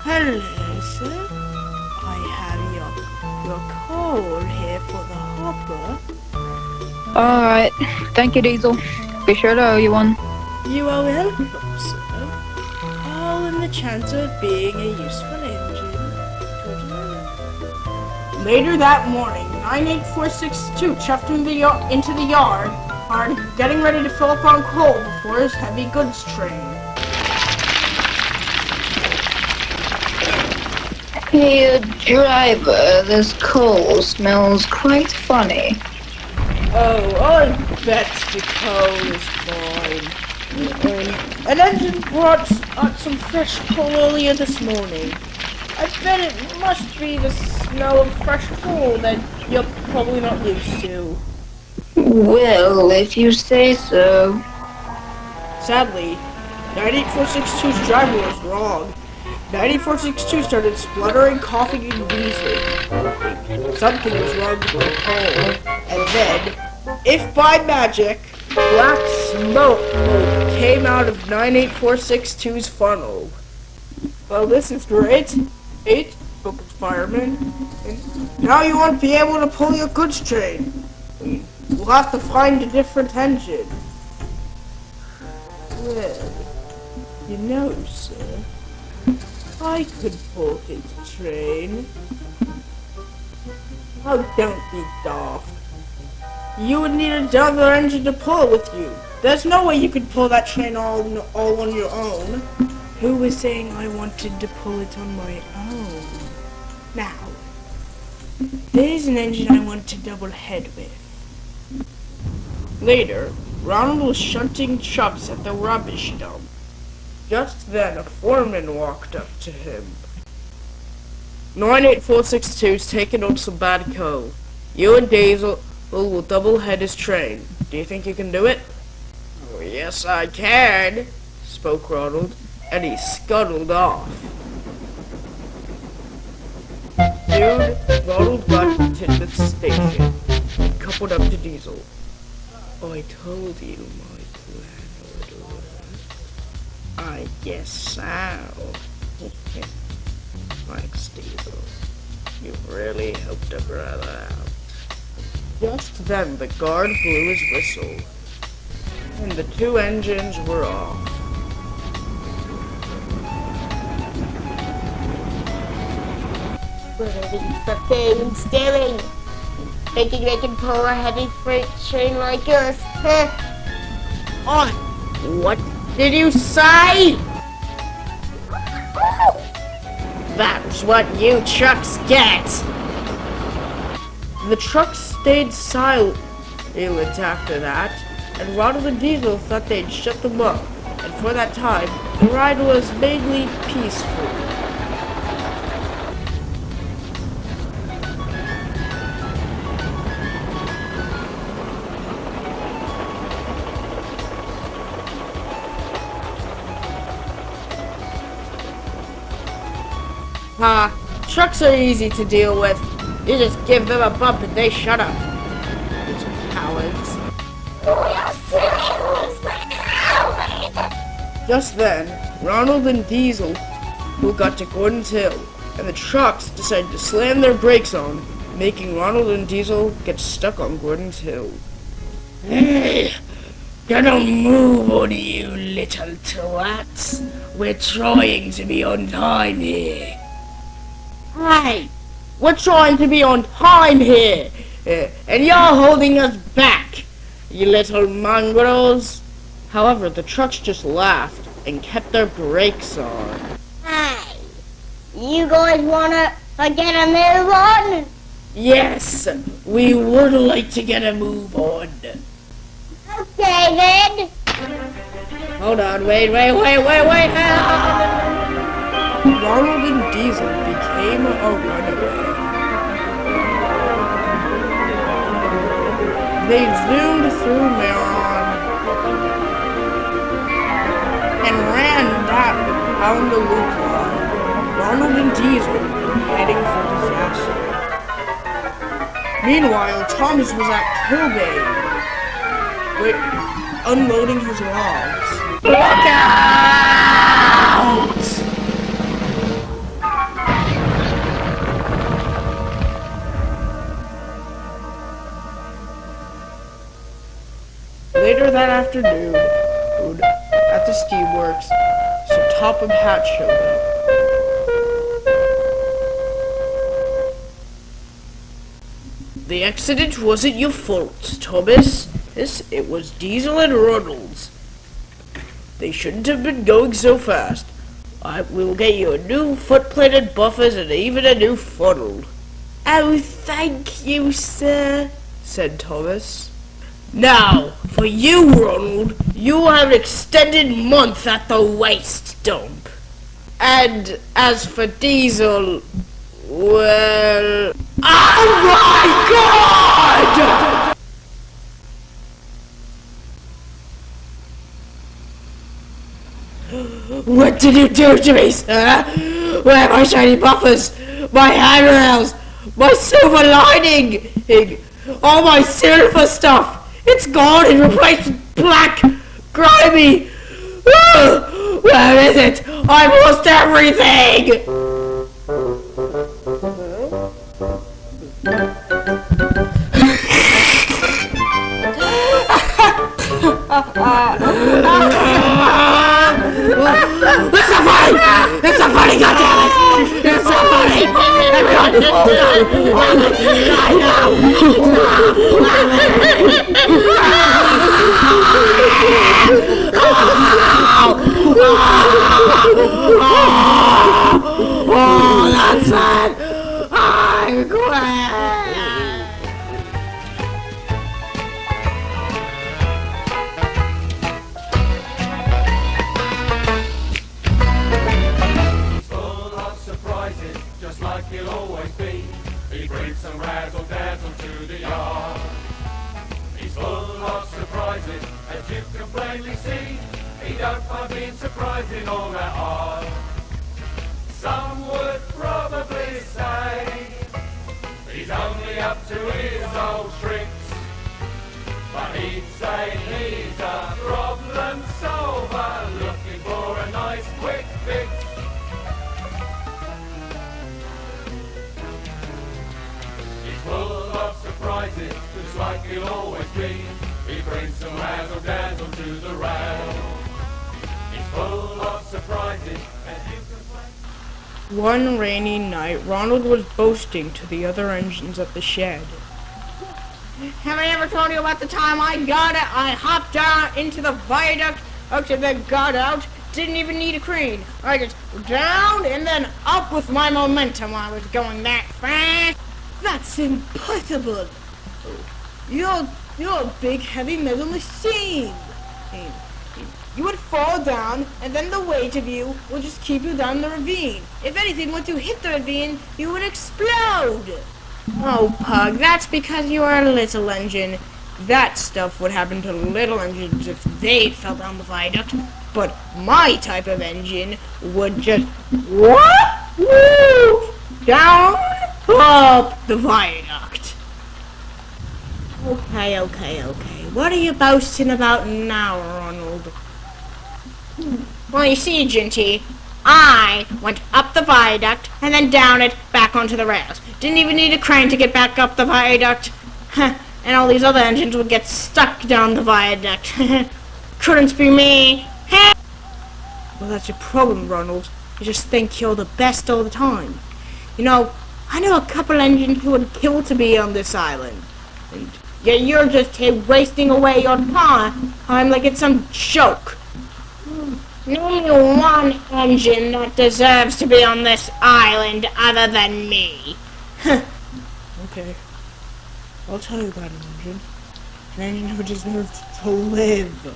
G: Hello, sir. I have your coal here for the hopper.
E: Alright, thank you, Diesel. Be sure to owe you one.
G: You are welcome, sir. All in the chance of being a useful engine. Good luck.
C: Later that morning, 98462 chuffed into the yard, getting ready to fill up on coal before his heavy goods train.
I: Hey, driver, this coal smells quite funny.
C: Oh, I bet the coal is fine. An engine brought some fresh coal earlier this morning. I bet it must be the smell of fresh coal that you're probably not used to.
I: Well, if you say so.
C: Sadly, 98462's driver was wrong. 98462 started spluttering, coughing, and wheezing. Something was wrong with the coal. And then, if by magic, black smoke moved
B: came out of 98462's funnel.
C: Well, this is great. 8 spoke firemen. And now you won't be able to pull your goods train. We'll have to find a different engine. Well, you know, sir, I could pull his train. Oh, don't be daft. You would need another engine to pull with you. There's no way you could pull that train all on your own. Who was saying I wanted to pull it on my own? Now, there's an engine I want to double head with. Later, Ronald was shunting trucks at the rubbish dump. Just then, a foreman walked up to him. 98462's taking on some bad coal. You and Diesel will double head his train. Do you think you can do it? Oh, yes, I can, spoke Ronald, and he scuttled off. Soon, Ronald got to Titmuth Station and coupled up to Diesel. I told you my plan would work. I guess so. Thanks, Diesel. You really helped a brother out. Just then, the guard blew his whistle, and the 2 engines were off.
J: What are these buffoons doing? Thinking they can pull a heavy freight train like us, huh?
B: On! What did you say? That's what you trucks get! The trucks stayed silent after that, and Ronald and Diesel thought they'd shut them up, and for that time, the ride was mainly peaceful. Trucks are easy to deal with. You just give them a bump and they shut up. These cowards. Just then, Ronald and Diesel who got to Gordon's Hill, and the trucks decided to slam their brakes on, making Ronald and Diesel get stuck on Gordon's Hill.
G: Hey, gonna move on you little twats. We're trying to be on time here.
B: Hey, we're trying to be on time here, and you're holding us back, you little mongrels. However, the trucks just laughed and kept their brakes on.
J: Hey, you guys wanna get a move on?
G: Yes, we would like to get a move on.
J: Okay then.
B: Hold on, wait. Ronald and Diesel became a runaway. They zoomed through Maron and ran down the loop line. Ronald and Diesel heading for disaster. Meanwhile, Thomas was at Kilbane, unloading his logs.
G: Look out!
B: Later that afternoon, at the steamworks, Sir Topham Hatt showed up. The accident wasn't your fault, Thomas. It was Diesel and Ronald's. They shouldn't have been going so fast. I will get you a new foot-plated buffers and even a new funnel. Oh, thank you, sir, said Thomas. Now, for you, Ronald, you have an extended month at the waste dump. And as for Diesel, well... Oh my God! What did you do to me, sir? Where are my shiny buffers? My handrails? My silver lining? All my silver stuff? It's gone and replaced with black, grimy, Where is it? I've lost everything! It's not funny! It's not funny, goddammit! It's not funny! Everyone, oh, that's it! I quit!
K: Just like he'll always be. He brings some razzle-dazzle to the yard. He's full of surprises, as you can plainly see. He don't find being surprising all that hard. Some would probably say he's only up to his old tricks, but he'd say he's a problem solver, looking for a nice quick fix. Full of surprises, just like he'll always be. He brings some razzle-dazzle to the rattle. He's full of surprises, as you can play.
C: One rainy night, Ronald was boasting to the other engines at the shed.
B: Have I ever told you about the time I got it? I hopped down into the viaduct, hooked and then got out. Didn't even need a crane. I just down and then up with my momentum while I was going that fast.
G: That's impossible. You're a big heavy metal machine. You would fall down, and then the weight of you will just keep you down the ravine. If anything, once you hit the ravine, you would explode.
B: Oh, Pug, that's because you are a little engine. That stuff would happen to little engines if they fell down the viaduct. But my type of engine would just whoop down up the viaduct. Okay. What are you boasting about now, Ronald? Well, you see, Ginty, I went up the viaduct and then down it back onto the rails. Didn't even need a crane to get back up the viaduct. And all these other engines would get stuck down the viaduct. Couldn't be me.
G: Well, that's your problem, Ronald. You just think you're the best all the time.
B: You know, I know a couple engines who would kill to be on this island. And yet you're just here wasting away your time like it's some joke. Name one engine that deserves to be on this island other than me.
G: Okay. I'll tell you about an engine. An engine who deserves to live.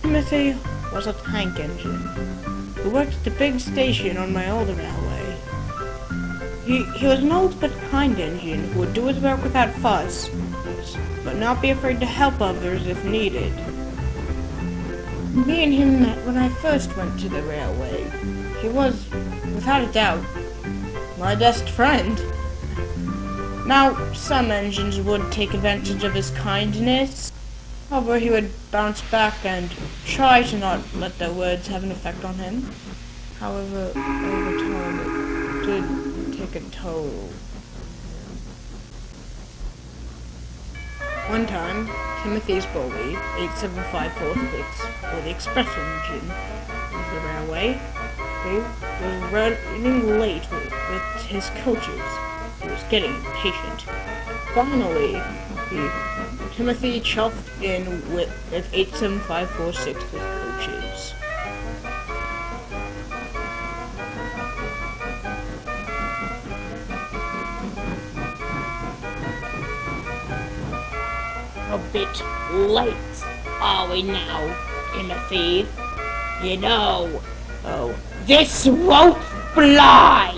G: Timothy was a tank engine who worked at the big station on my old railway. He was an old but kind engine who would do his work without fuss, but not be afraid to help others if needed. Me and him met when I first went to the railway. He was, without a doubt, my best friend. Now, some engines would take advantage of his kindness. However, he would bounce back and try to not let their words have an effect on him. However, over time, it did take a toll. One time, Timothy's bully, 87546, or the express engine of the railway, he was running late with his coaches. He was getting impatient. Finally, Timothy chuffed in with 87546 with coaches.
B: A bit late, are we now, Timothy? You know, this won't fly!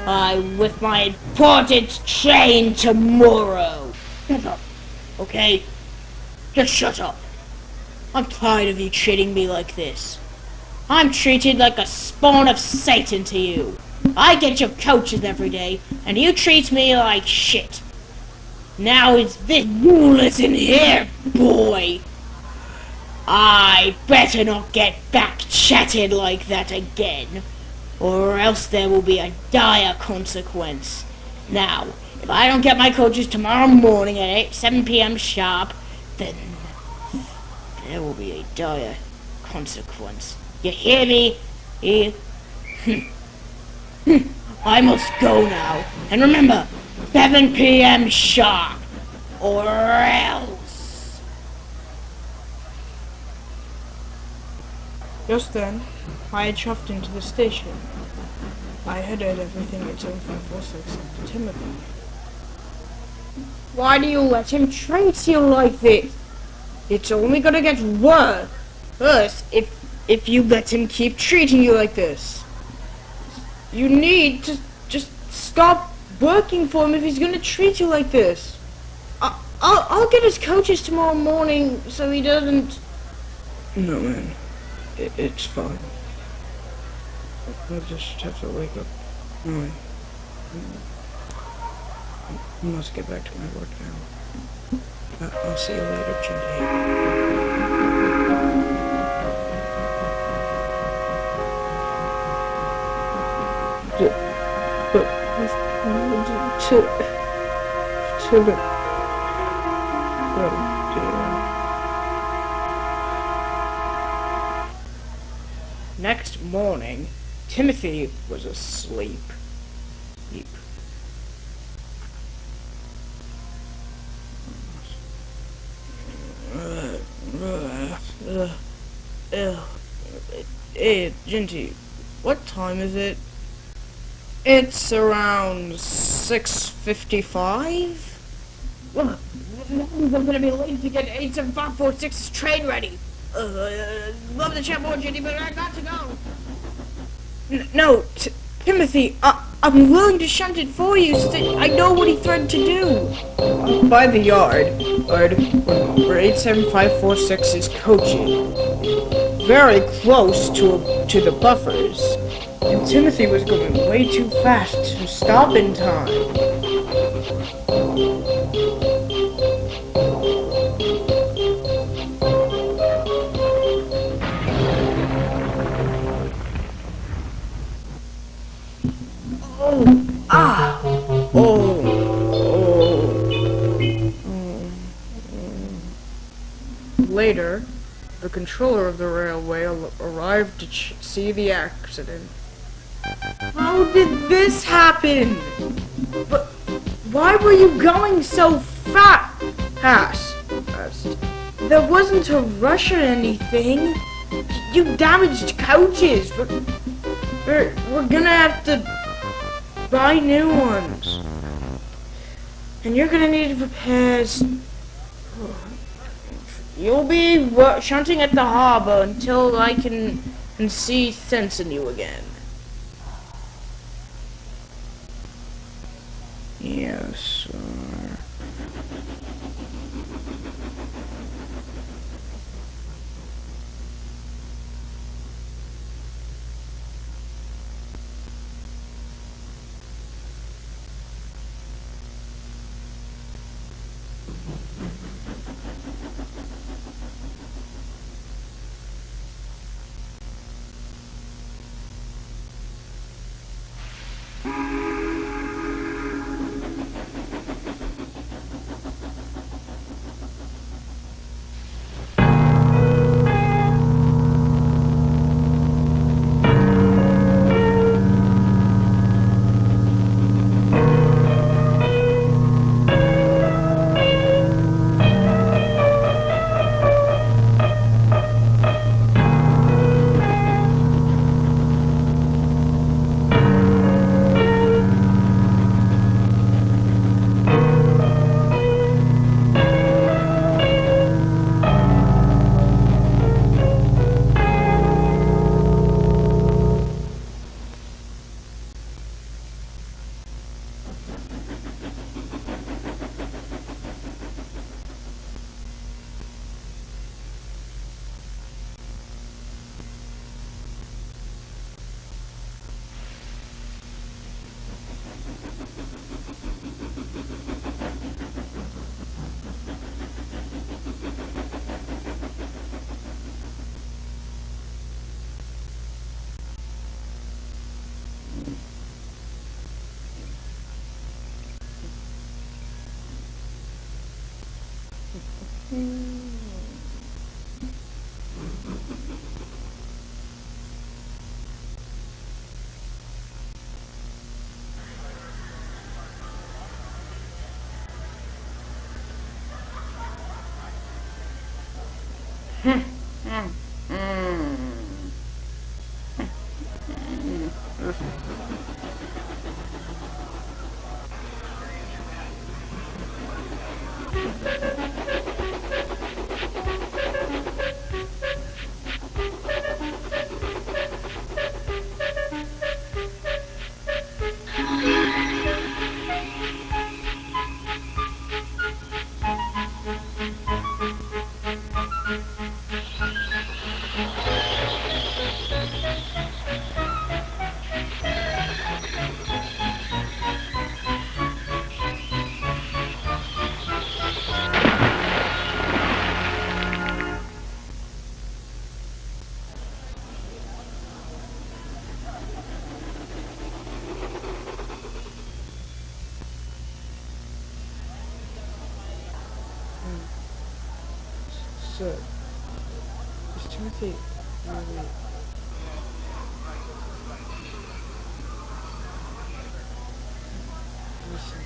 B: I'm with my important train tomorrow. Shut up, okay? Just shut up.
G: I'm tired of you treating me like this. I'm treated like a spawn of Satan to you. I get your coaches every day, and you treat me like shit. Now it's this you listen here, boy. I better not get back chatted like that again, or else there will be a dire consequence. Now, if I don't get my coaches tomorrow morning at 7 p.m. sharp, then there will be a dire consequence. You hear me? I must go now. And remember, 7 p.m. sharp, or else.
C: Just then, I had chuffed into the station. I had heard everything at 0546 to Timothy.
G: Why do you let him treat you like this? It's only gonna get worse
C: If you let him keep treating you like this. You need to just stop working for him if he's gonna treat you like this. I'll get his coaches tomorrow morning so he doesn't... No, man. It's fine. I'll just have to wake up. No, I must get back to my work now. I'll see you later, Chindy. Next morning, Timothy was asleep. Hey, Ginty, what time is it? It's around 6:55.
G: Well, I'm gonna be late to get 87546's train ready. Love the chat more, Ginny, but I got to go.
C: No, Timothy, I'm willing to shunt it for you. I know what he threatened to do. By the yard, where 87546 is coaching, very close to the buffers, and Timothy was going way too fast to stop in time. Later, the controller of the railway arrived to see the accident. How did this happen? But why were you going so fast? There wasn't a rush or anything. You damaged coaches. We're gonna have to buy new ones. And you're gonna need repairs. You'll be shunting at the harbor until I can see sense in you again. Yes, sir. So, is Timothy really... Listen.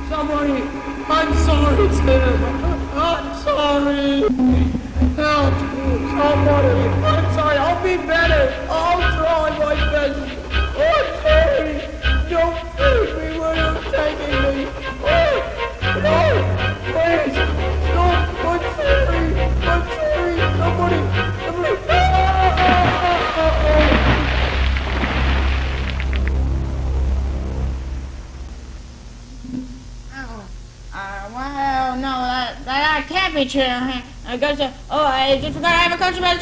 B: Somebody, I'm sorry, Tim. I'm sorry. Help, somebody. I'm sorry. I'll be better. I'll try my best. I'm sorry. Don't take me where you're taking me. Oh, no, please. Stop. I'm sorry. I'm sorry. Somebody.
J: Well, no, that can't be true. I guess, I just forgot I have a coach about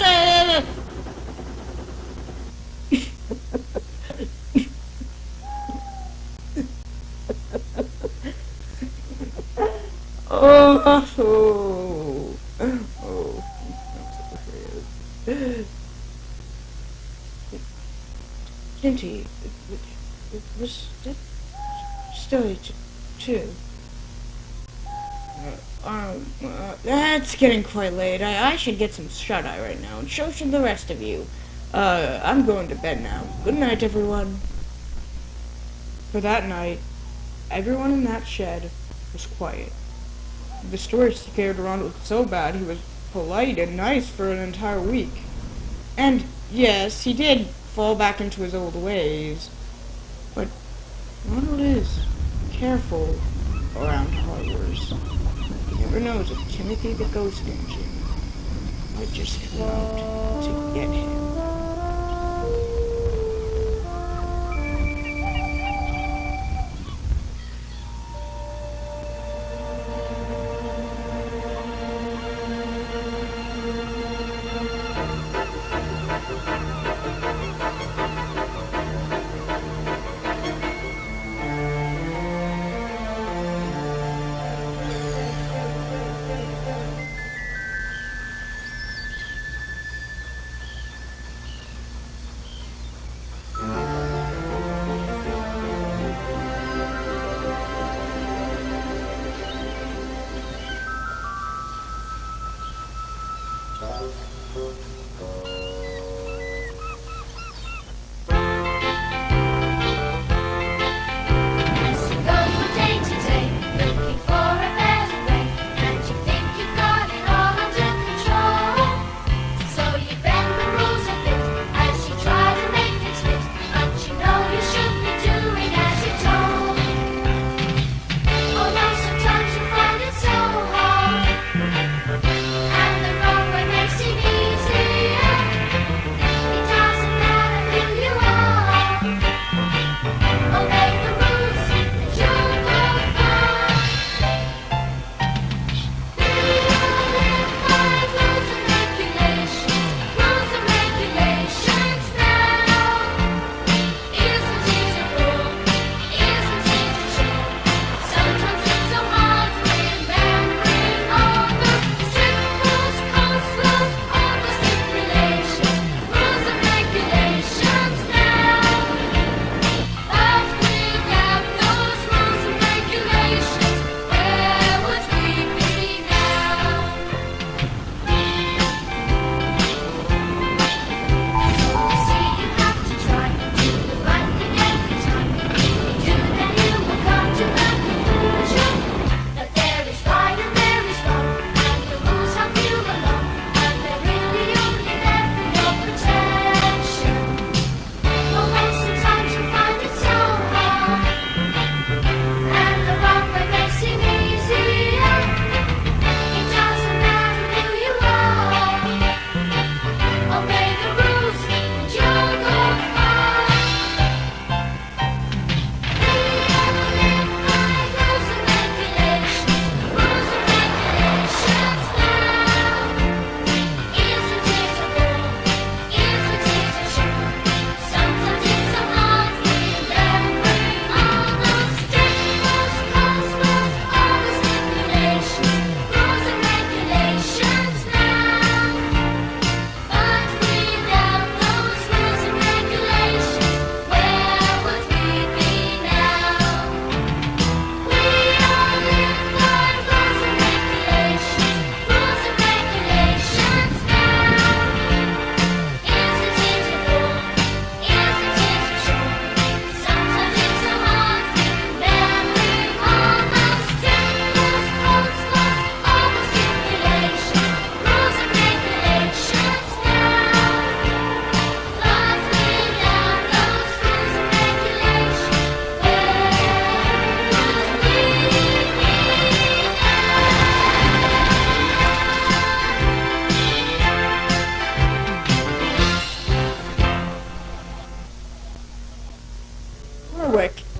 B: Kinty, was that story true? That's getting quite late. I should get some shut-eye right now, and so should the rest of you. I'm going to bed now. Good night, everyone. For that night, everyone in that shed was quiet. The story scared Ronald so bad he was polite and nice for an entire week. And, yes, he did fall back into his old ways. But Ronald is careful around horrors. He never knows if Timothy the Ghost Engine might just come out to get him.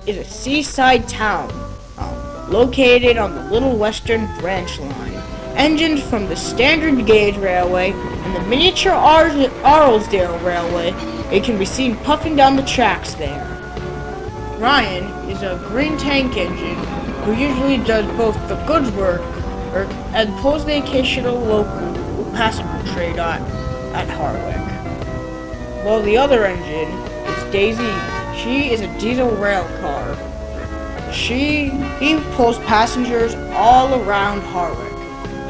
G: is a seaside town located on the Little Western Branch Line. Engined from the standard gauge railway and the miniature Arlesdale Railway, it can be seen puffing down the tracks there. Ryan is a green tank engine who usually does both the goods work and pulls the occasional local passenger train at Harwick. While the other engine is Daisy. She is a diesel rail car. He pulls passengers all around Harwick.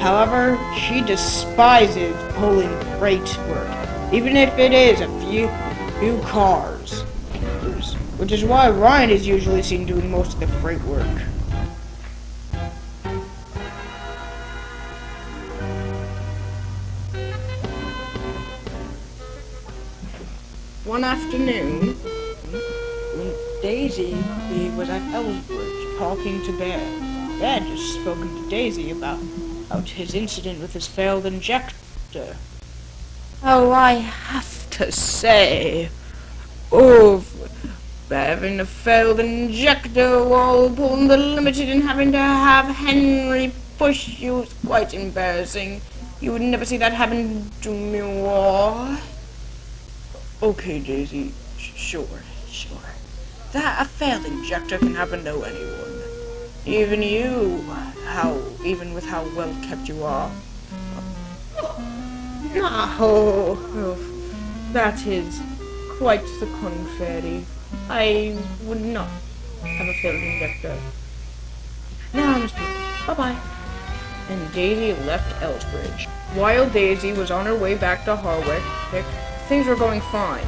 G: However, she despises pulling freight work, even if it is a few cars, which is why Ryan is usually seen doing most of the freight work. One afternoon, when Daisy was at Ellsbridge talking to Bear, Bear had just spoken to Daisy about his incident with his failed injector. Oh, I have to say, having a failed injector while pulling the limited and having to have Henry push you is quite embarrassing. You would never see that happen to me, what? Okay, Daisy, sure. That a failed injector can happen to anyone. Even you, even with how well kept you are. No, that is quite the contrary. I would not have a failed injector. Now I must go. Bye-bye. And Daisy left Ellsbridge. While Daisy was on her way back to Harwick, things were going fine.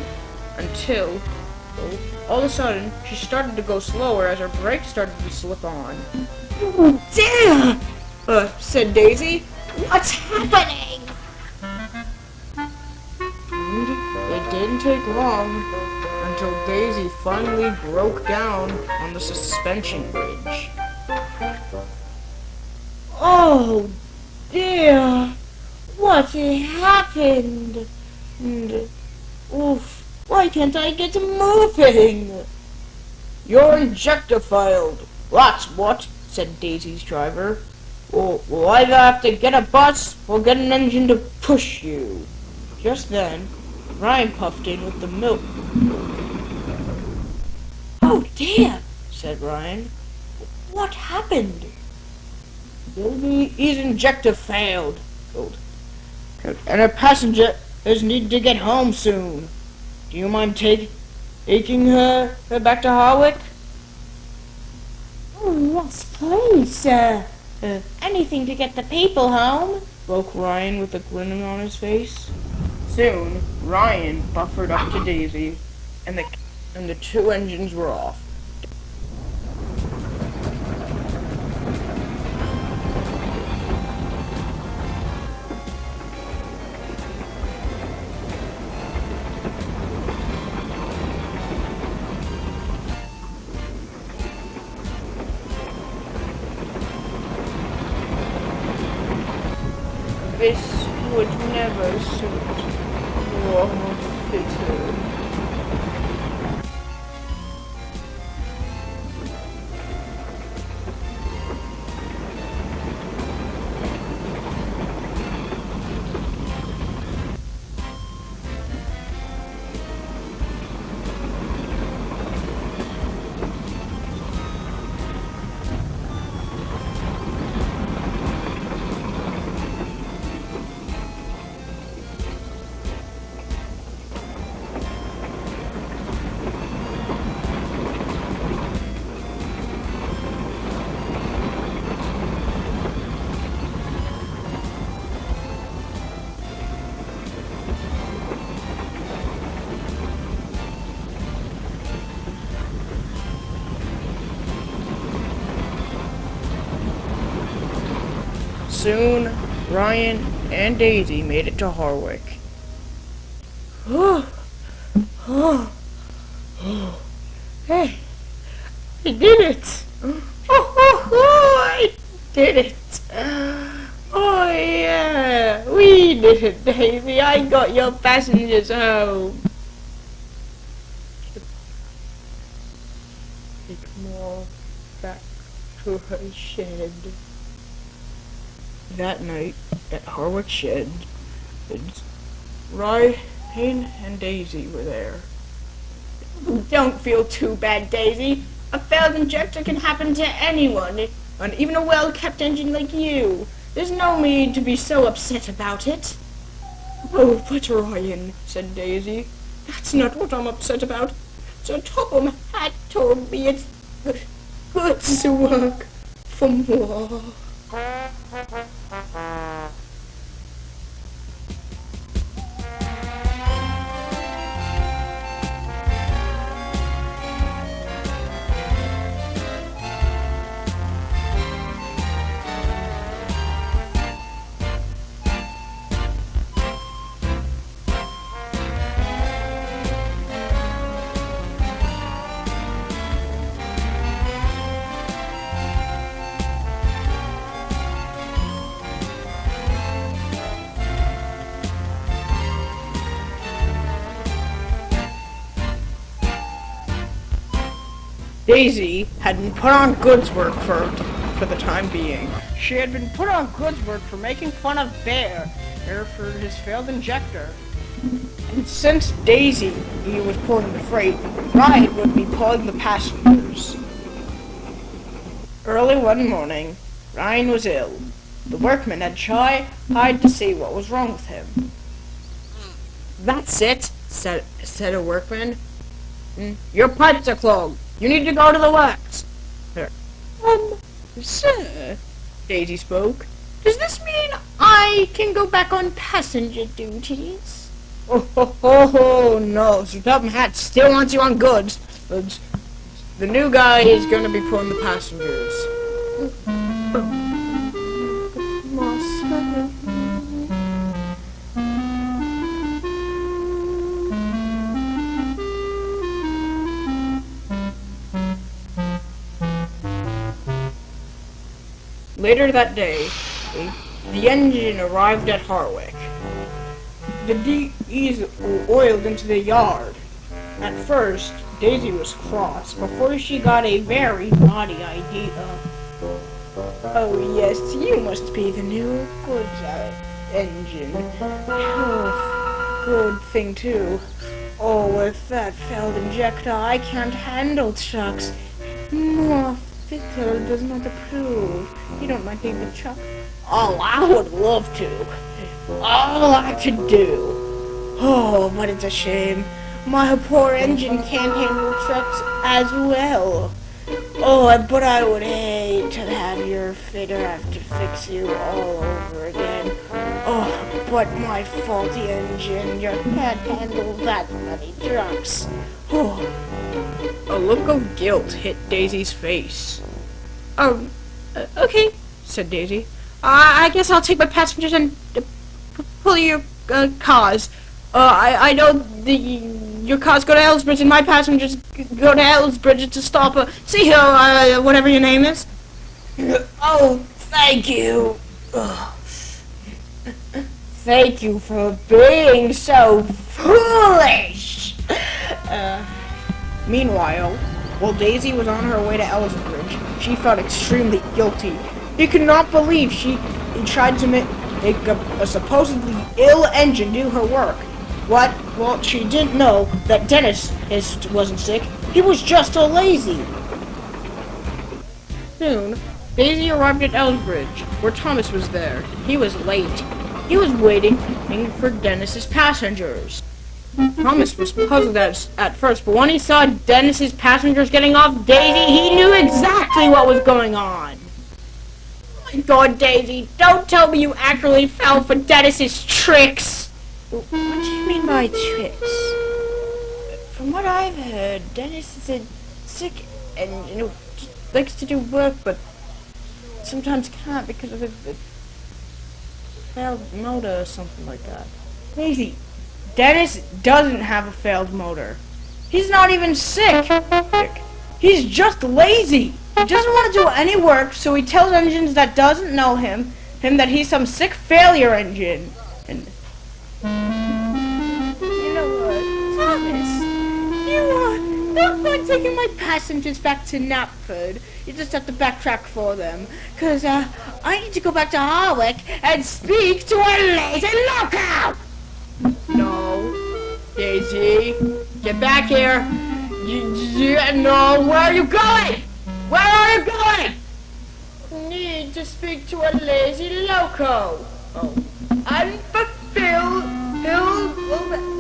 G: Until, all of a sudden, she started to go slower as her brakes started to slip on. Oh, dear! Said Daisy. What's happening? And it didn't take long until Daisy finally broke down on the suspension bridge. Oh, dear! What happened? And, why can't I get moving? Your injector failed. That's what, said Daisy's driver. Well, either have to get a bus or get an engine to push you. Just then, Ryan puffed in with the milk. Oh dear, said Ryan. What happened? His injector failed. And a passenger is needed to get home soon. Do you mind taking her back to Harwick? Oh, yes, please, sir. Anything to get the people home, spoke Ryan with a grin on his face. Soon, Ryan buffered up to Daisy, and the two engines were off. This would never suit your fitter. Soon, Ryan and Daisy made it to Harwick. Hey, I did it! I did it! Oh yeah, we did it, Daisy. I got your passengers home. Take
C: to her shed. That night, at Harwick Shed, Ryan and Daisy were there.
B: Don't feel too bad, Daisy. A failed injector can happen to anyone, and even a well-kept engine like you. There's no need to be so upset about it.
C: Oh, but Ryan, said Daisy, that's not what I'm upset about.
B: So Tom had told me it's good to work for more.
C: Daisy had been put on goods work for the time being. She had been put on goods work for making fun of Bear for his failed injector. And since Daisy was pulling the freight, Ryan would be pulling the passengers. Early one morning, Ryan was ill. The workmen had tried to see what was wrong with him.
B: That's it, said a workman. Your pipes are clogged. You need to go to the works.
C: Sir, Daisy spoke.
B: Does this mean I can go back on passenger duties?
C: Oh, no. Sir Topham Hatt still wants you on goods. The new guy is going to be pulling the passengers. Later that day, the engine arrived at Harwick. The diesel oiled into the yard. At first, Daisy was cross before she got a very naughty idea. Oh yes, you must be the new goods engine. Oh, good thing too. Oh, with that failed injector, I can't handle trucks. More Victor does not approve. You don't like being with Chuck? Oh, I would love to. All I could do. Oh, but it's a shame. My poor engine can't handle trucks as well. Oh, but I would hate to have your fitter have to fix you all over again. Oh, but my faulty engine, you can't handle that many trucks. Oh. A look of guilt hit Daisy's face.
B: Okay, said Daisy. I guess I'll take my passengers and pull your cars. I know your cars go to Ellsbridge and my passengers go to Ellsbridge to stop see here, whatever your name is.
C: Oh, thank you. Thank you for being so foolish. Meanwhile, while Daisy was on her way to Ellsbridge, she felt extremely guilty. She could not believe she tried to make a supposedly ill engine do her work. What? Well, she didn't know that Dennis wasn't sick. He was just a lazy. Soon, Daisy arrived at Ellsbridge, where Thomas was there. He was late. He was waiting for Dennis's passengers. Thomas was puzzled at first, but when he saw Dennis's passengers getting off Daisy, he knew exactly what was going on. Oh my God, Daisy, don't tell me you actually fell for Dennis's tricks. What do you mean by tricks? From what I've heard, Dennis is a sick and likes to do work, but sometimes can't because of a failed motor or something like that. Daisy, Dennis doesn't have a failed motor. He's not even sick. He's just lazy. He doesn't want to do any work, so he tells engines that doesn't know him that he's some sick failure engine. And
B: you know what, Thomas? You are not going
G: taking my passengers back to Knapford. You just have to backtrack for them, because I need to go back to Harwick and speak to a lazy loco!
B: No. Daisy, get back here. No, where are you going? Where are you going?
G: Need to speak to a lazy loco.
B: Oh. Unfulfilled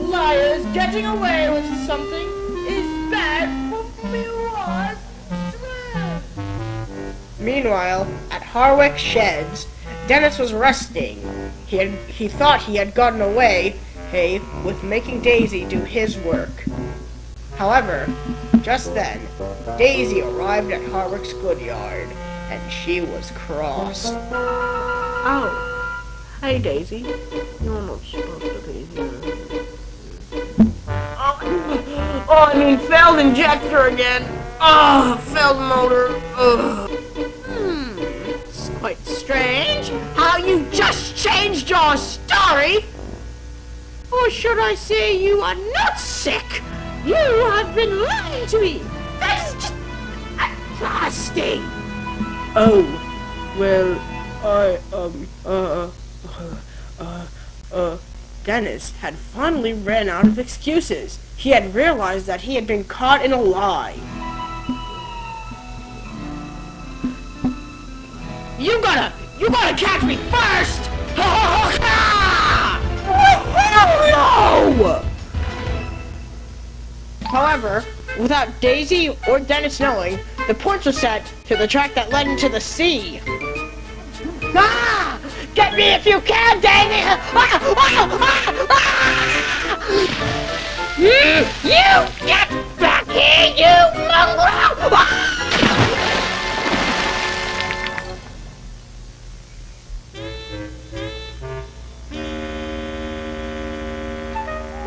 B: liars getting away with something is bad for me. Meanwhile, at Harwick Sheds, Dennis was resting. He thought he had gotten away, with making Daisy do his work. However, just then, Daisy arrived at Harwick's goodyard, and she was cross.
G: Oh. Hey, Daisy. You're not supposed to be here.
B: Oh, I mean failed injector again. Oh, failed motor. Ugh.
G: It's quite strange how you just changed your story. Or should I say you are not sick? You have been lying to me. That's just disgusting.
B: Oh, well, Dennis had finally ran out of excuses. He had realized that he had been caught in a lie. You gotta catch me first! No! However, without Daisy or Dennis knowing, the points were set to the track that led into the sea. Ah! Get me if you can, Daisy! You get back here, you mongrel!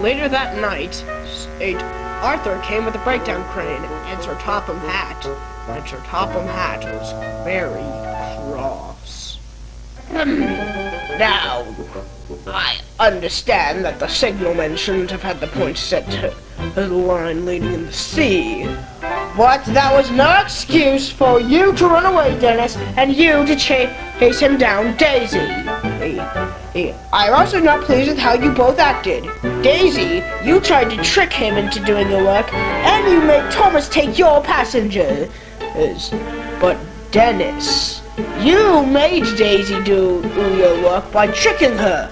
B: Later that night, Arthur came with a breakdown crane and Sir Topham Hatt. And Sir Topham Hatt was very cross. Now, I understand that the signalman shouldn't have had the point set to the line leading in the sea. But that was no excuse for you to run away, Dennis, and you to chase him down, Daisy. I'm also not pleased with how you both acted. Daisy, you tried to trick him into doing your work, and you made Thomas take your passengers. But Dennis, you made Daisy do your work by tricking her.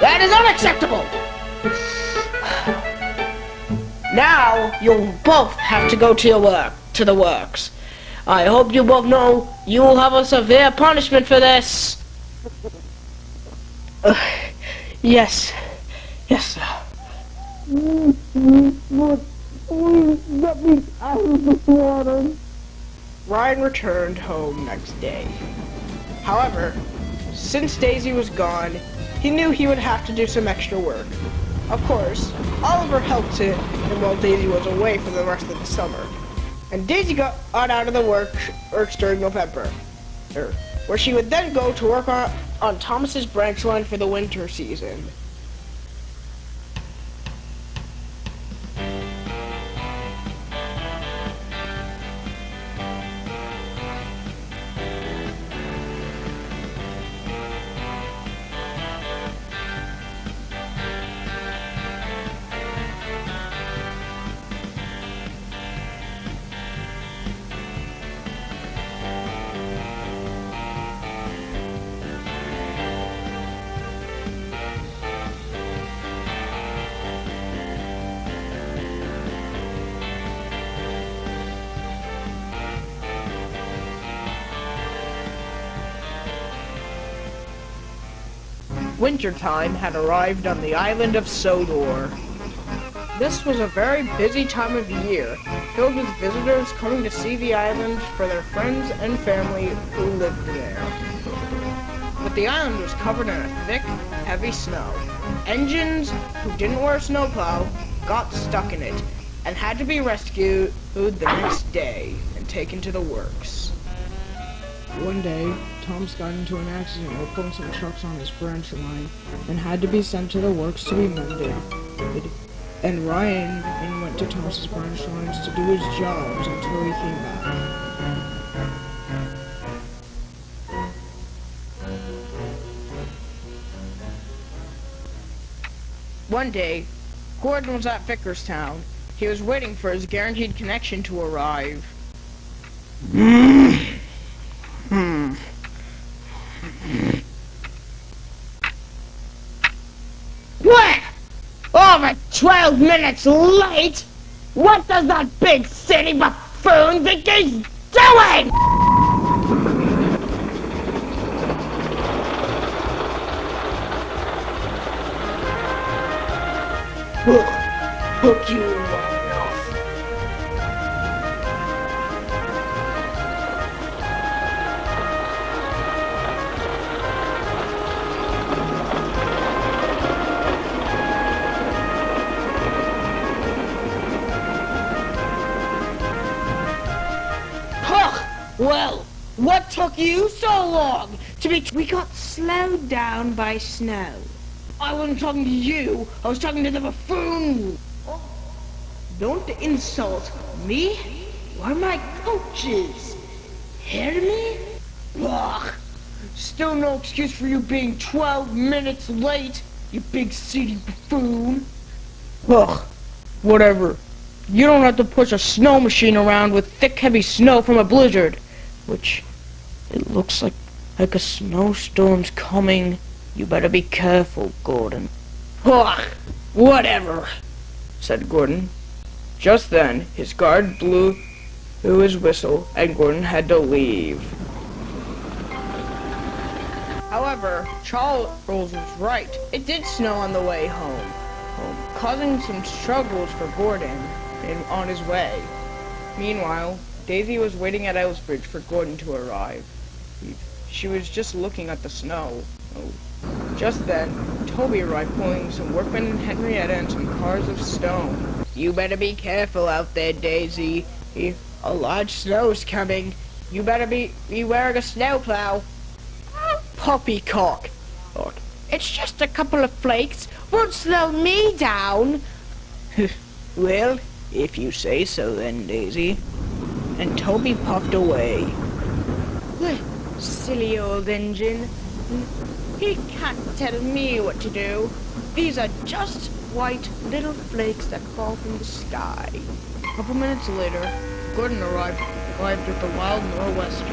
B: That is unacceptable. Now you'll both have to go to the works. I hope you both know you will have a severe punishment for this. Yes, sir. Let me out of the water. Ryan returned home next day. However, since Daisy was gone, he knew he would have to do some extra work. Of course, Oliver helped him while Daisy was away for the rest of the summer. And Daisy got out of the works during November, where she would then go to work on Thomas's branch line for the winter season. Wintertime had arrived on the island of Sodor. This was a very busy time of year, filled with visitors coming to see the island for their friends and family who lived there. But the island was covered in a thick, heavy snow. Engines who didn't wear a snowplow got stuck in it and had to be rescued the next day and taken to the works.
C: One day, Thomas got into an accident while pulling some trucks on his branch line and had to be sent to the works to be mended. And Ryan went to Thomas's branch lines to do his jobs until he came back. One day, Gordon was at Vickerstown. He was waiting for his guaranteed connection to arrive.
J: What? Over 12 minutes late? What does that big city buffoon think he's doing?
B: Hook you long enough.
A: Well, what took you so long to be... We got slowed down by snow. I wasn't talking to you. I was talking to the buffoon. Don't insult me or my coaches. Hear me? Ugh. Still no excuse for you being 12 minutes late, you big city buffoon.
C: Ugh, whatever. You don't have to push a snow machine around with thick, heavy snow from a blizzard, which it looks like a snowstorm's coming. You better be careful, Gordon.
A: Ugh, whatever,
C: said Gordon. Just then, his guard blew his whistle, and Gordon had to leave. However, Charles was right. It did snow on the way home, causing some struggles for Gordon on his way. Meanwhile, Daisy was waiting at Ellsbridge for Gordon to arrive. She was just looking at the snow. Just then, Toby arrived pulling some workmen and Henrietta and some cars of stone. You better be careful out there, Daisy. A large snow's coming. You better be wearing a snowplow. Poppycock.
J: It's just a couple of flakes. Won't slow me down.
C: Well, if you say so then, Daisy. And Toby puffed away. Silly old engine. He can't tell me what to do. These are just white little flakes that fall from the sky. A couple minutes later, Gordon arrived with the Wild Nor'Wester.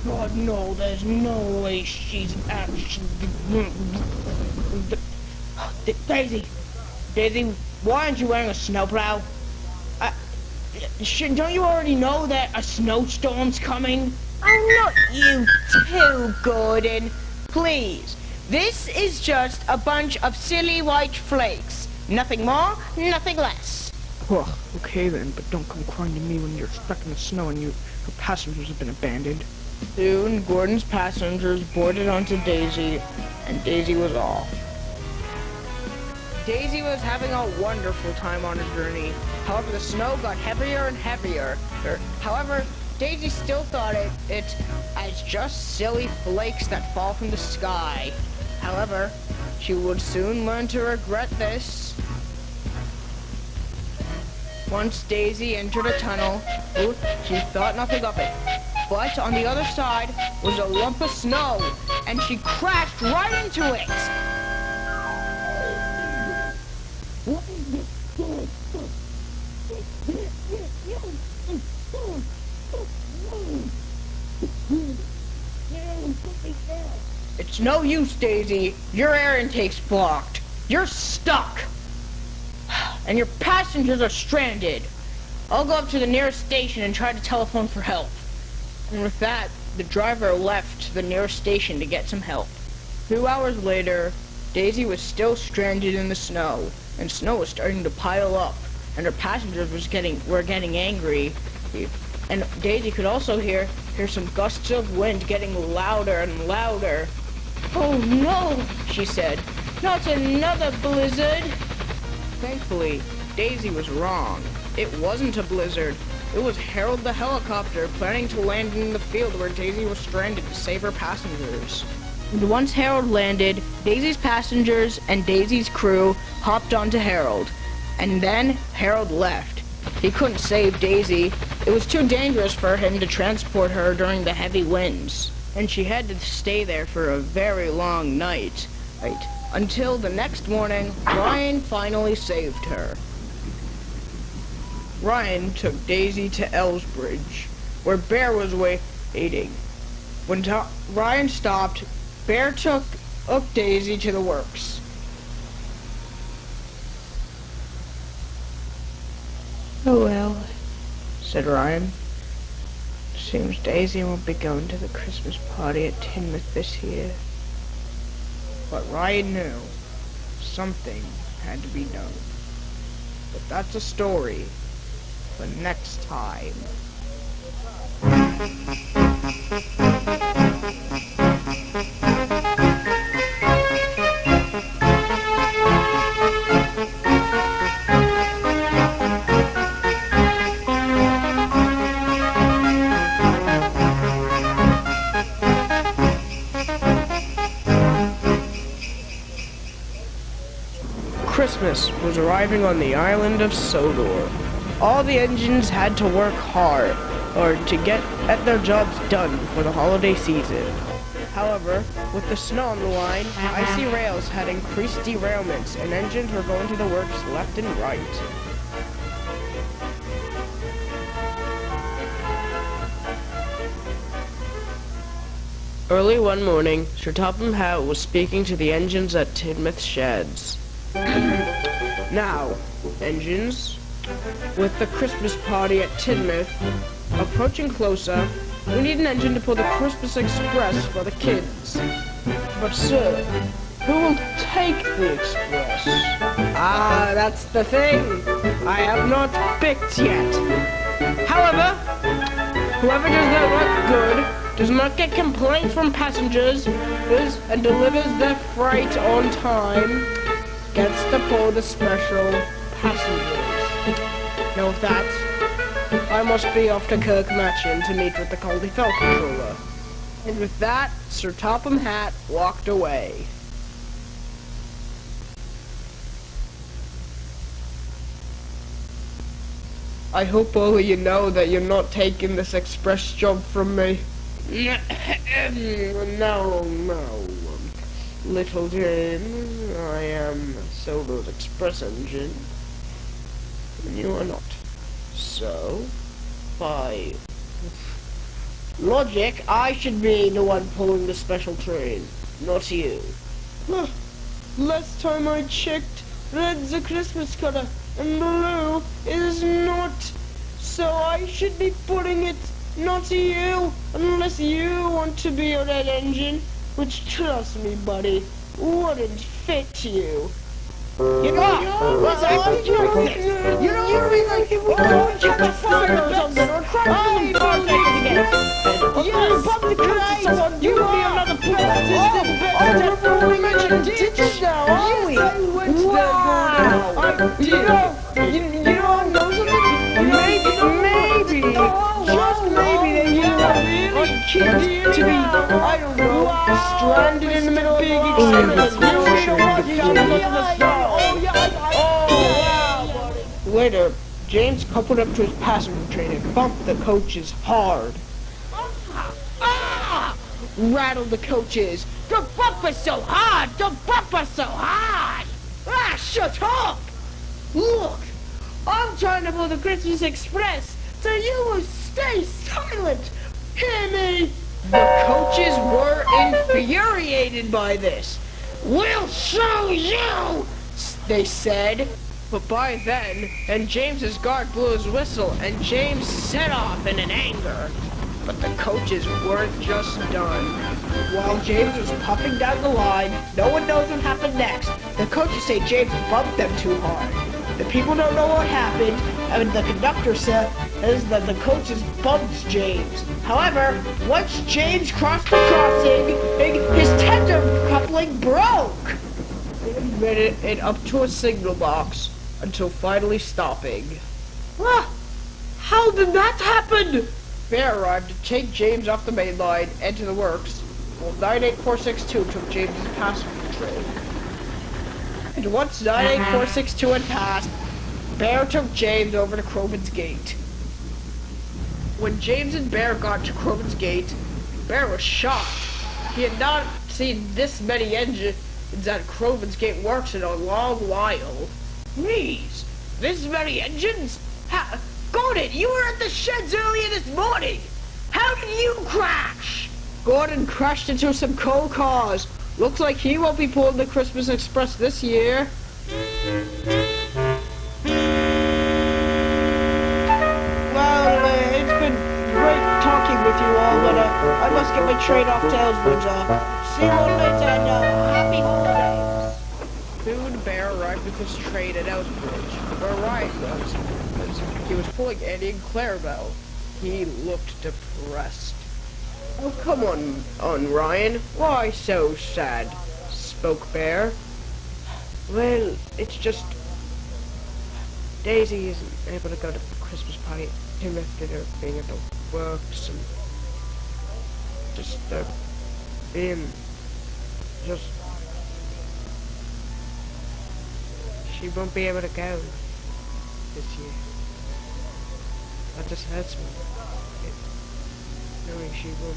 C: God, no, there's no way she's actually... Daisy, why aren't you wearing a snowplow? Don't you already know that a snowstorm's coming? Oh, not you too, Gordon. Please. This is just a bunch of silly white flakes. Nothing more, nothing less. Well, okay then, but don't come crying to me when you're stuck in the snow and your passengers have been abandoned. Soon, Gordon's passengers boarded onto Daisy, and Daisy was off. Daisy was having a wonderful time on her journey. However, the snow got heavier and heavier. However, Daisy still thought it as just silly flakes that fall from the sky. However, she would soon learn to regret this. Once Daisy entered a tunnel, she thought nothing of it. But on the other side was a lump of snow, and she crashed right into it. It's no use, Daisy. Your air intake's blocked. You're stuck. And your passengers are stranded. I'll go up to the nearest station and try to telephone for help. And with that, the driver left the nearest station to get some help. 2 hours later, Daisy was still stranded in the snow, and snow was starting to pile up, and her passengers were getting angry. And Daisy could also hear some gusts of wind getting louder and louder. Oh no, she said. Not another blizzard. Thankfully, Daisy was wrong. It wasn't a blizzard. It was Harold the helicopter planning to land in the field where Daisy was stranded to save her passengers.
B: And once Harold landed, Daisy's passengers and Daisy's crew hopped onto Harold. And then Harold left. He couldn't save Daisy. It was too dangerous for him to transport her during the heavy winds. And she had to stay there for a very long night. Until the next morning, Ryan finally saved her. Ryan took Daisy to Elsbridge, where Bear was waiting. When Ryan stopped, Bear took Daisy to the works. "Oh well," said Ryan. "Seems Daisy won't be going to the Christmas party at Tinmouth this year." But Ryan knew something had to be done. But that's a story for next time. Christmas was arriving on the island of Sodor. All the engines had to work hard to get their jobs done for the holiday season. However, with the snow on the line, icy rails had increased derailments and engines were going to the works left and right. Early one morning, Sir Topham Hatt was speaking to the engines at Tinmouth sheds. "Now, engines, with the Christmas party at Tinmouth approaching closer, we need an engine to pull the Christmas Express for the kids. But sir, who will take the Express?" "Ah, that's the thing. I have not picked yet. However, whoever does their work good, does not get complaints from passengers, and delivers their freight on time, gets to pull the special passengers. Now with that, I must be off to Kirkmatchin to meet with the Caldy Fell Controller." And with that, Sir Topham Hatt walked away. "I hope all of you know that you're not taking this express job from me." No, little James, I am Sodor's express engine, and you are not. So, by logic, I should be the one pulling the special train, not you. Last time I checked, red's a Christmas color, and blue is not. So I should be putting it, not you, unless you want to be a red engine, which, trust me, buddy, wouldn't fit you. You know, what's all you know this? You know, you really don't get the fire or something, or cry for again. You pump the Christmas on you be another place. Oh, did you now, are we? Wow. You know, I know something. Maybe, just maybe that you are kids to be, I don't know, stranded in the middle of big Later, James coupled up to his passenger train and bumped the coaches hard. Rattled the coaches.
J: Don't bump us so hard! Don't bump us so hard!
B: Ah, shut up! Look, I'm trying to pull the Christmas Express, so you will stay silent. Hear me? The coaches were infuriated by this. "We'll show you," they said. But by then, and James's guard blew his whistle, and James set off in an anger. But the coaches weren't just done. While James was puffing down the line, no one knows what happened next. The coaches say James bumped them too hard. The people don't know what happened, and the conductor says that the coaches bumped James. However, once James crossed the crossing, his tender coupling broke. It made it up to a signal box until finally stopping. How did that happen? Bear arrived to take James off the main line and to the works, Well, 98462 took James's passenger train. And once 98462 had passed, Bear took James over to Crovan's Gate. When James and Bear got to Crovan's Gate, Bear was shocked. He had not seen this many engines at Crovan's Gate Works in a long while. Please, this many engines? Gordon, you were at the sheds earlier this morning. How did you crash? Gordon crashed into some coal cars. Looks like he won't be pulling the Christmas Express this year. Well, it's been great talking with you all, but I must get my train off to Ellswood. See you all later, and happy holidays. Soon Bear arrived with his train at Ellsbridge, where Ryan was. He was pulling Andy and Clarabelle. He looked depressed. Oh, come on, Ryan. Why so sad? Spoke Bear. Well, it's just Daisy isn't able to go to the Christmas party. Tim after her being at the works and just being just she won't be able to go this year. That just hurts me. Knowing she won't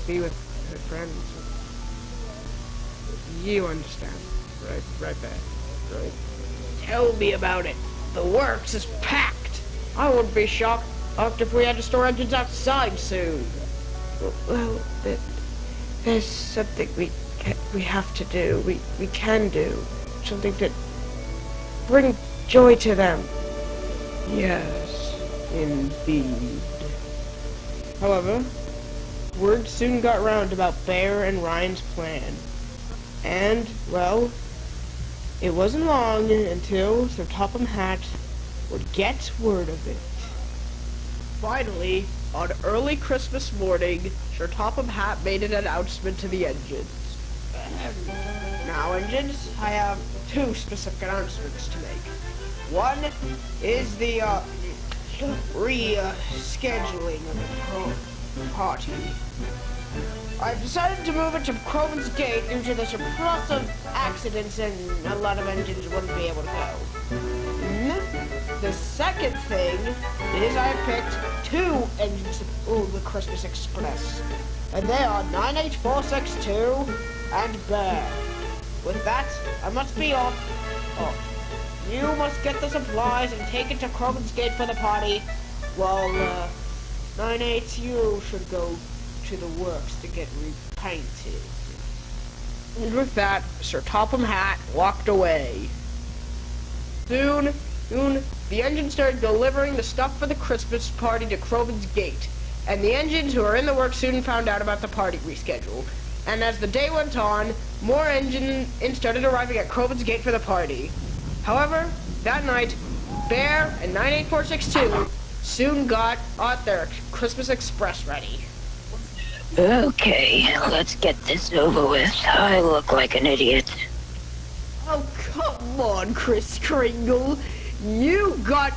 B: be with her friends. You understand, right back, right? Tell me about it. The works is packed. I wouldn't be shocked if we had to store engines outside soon. Well, there's something we have to do. We can do something to bring joy to them. Yes, indeed. However, word soon got round about Bear and Ryan's plan. And, well, it wasn't long until Sir Topham Hatt would get word of it. Finally, on early Christmas morning, Sir Topham Hatt made an announcement to the engines. Now, engines, I have two specific announcements to make. One is the, rescheduling of the party. I've decided to move it to Crovan's Gate due to the surplus of accidents and a lot of engines wouldn't be able to go. The second thing is I picked two engines to pull the Christmas Express. And they are 98462 and Bear. With that, I must be off. You must get the supplies and take it to Crovan's Gate for the party, while 98, you should go to the works to get repainted. And with that, Sir Topham Hatt walked away. Soon, the engine started delivering the stuff for the Christmas party to Crovan's Gate, and the engines who were in the works soon found out about the party reschedule. And as the day went on, more engines started arriving at Crovan's Gate for the party. However, that night, Bear and 98462 soon got their Christmas Express ready.
I: Okay, let's get this over with. I look like an idiot.
B: Oh, come on, Kris Kringle. You got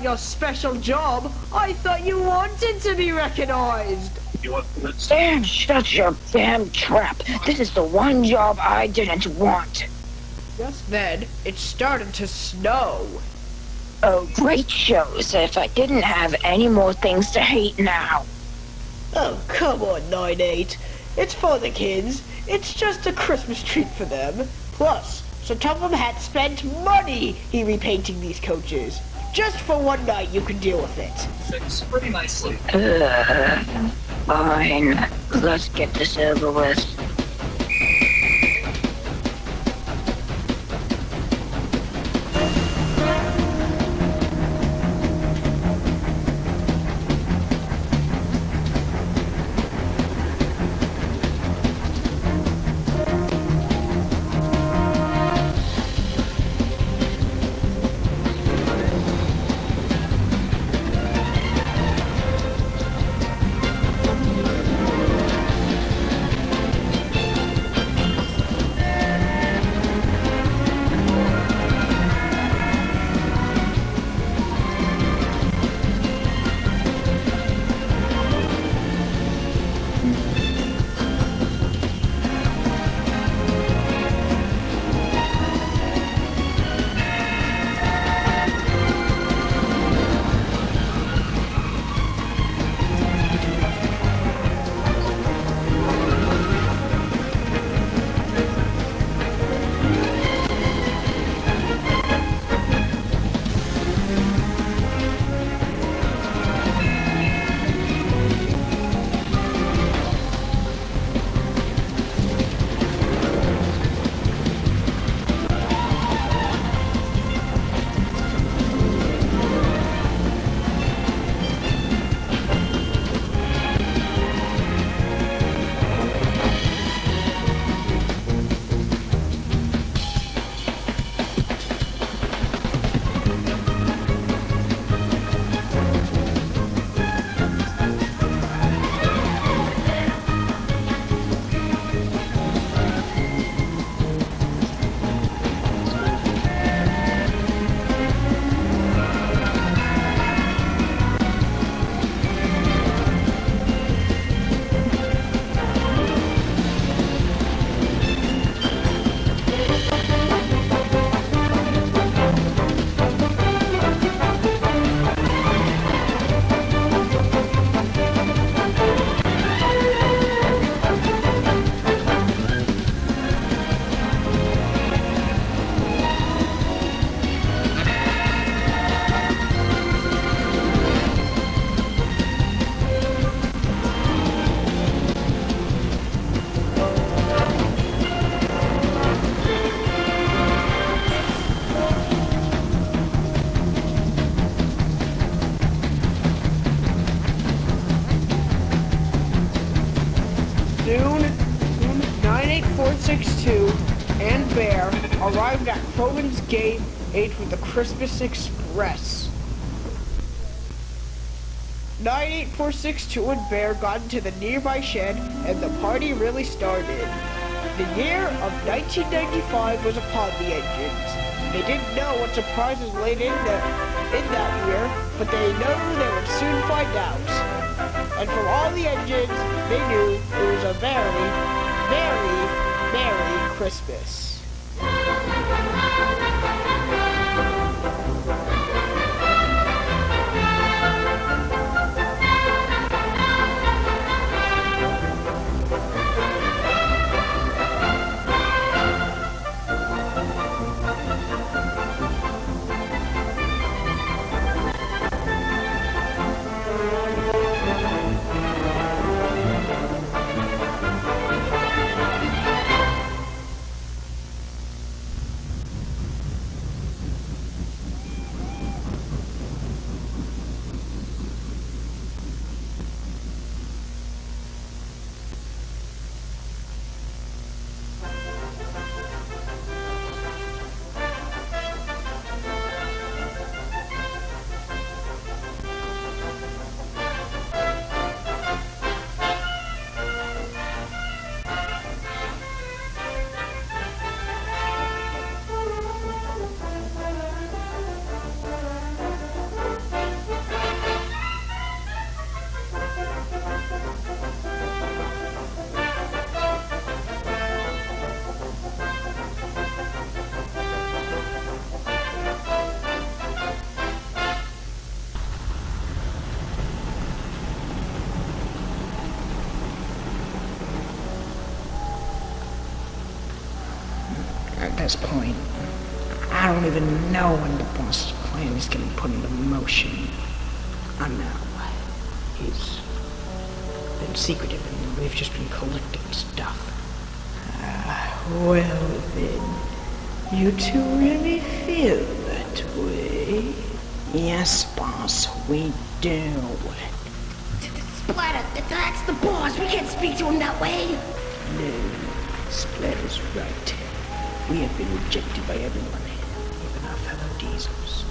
B: your special job. I thought you wanted to be recognized.
I: Sam, shut your damn trap. This is the one job I didn't want.
B: Just then, it started to snow.
I: Oh, great shows if I didn't have any more things to hate now.
B: Oh, come on, 98. It's for the kids. It's just a Christmas treat for them. Plus, Sir Topham Hatt spent money repainting these coaches. Just for one night, you can deal with it.
L: Fits pretty nicely.
I: Fine. Let's get this over with.
B: Bear arrived at Crowan's Gate with the Christmas Express. 98462 and Bear got into the nearby shed, and the party really started. The year of 1995 was upon the engines. They didn't know what surprises laid in that year, but they knew they would soon find out. And from all the engines, they knew it was a very, very, Merry Christmas. At this point, I don't even know when the boss's plan is getting put into motion. I know. He's been secretive and we've just been collecting stuff. Well then, you two really feel that way? Yes, boss, we do.
J: Splatter, that's the boss. We can't speak to him that way.
B: No, Splatter's right. We have been rejected by everyone, even our fellow Diesels.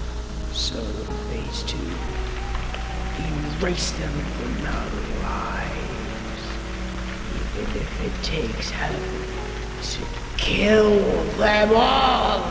B: So in phase 2, erase them from our lives. Even if it takes heaven to kill them all.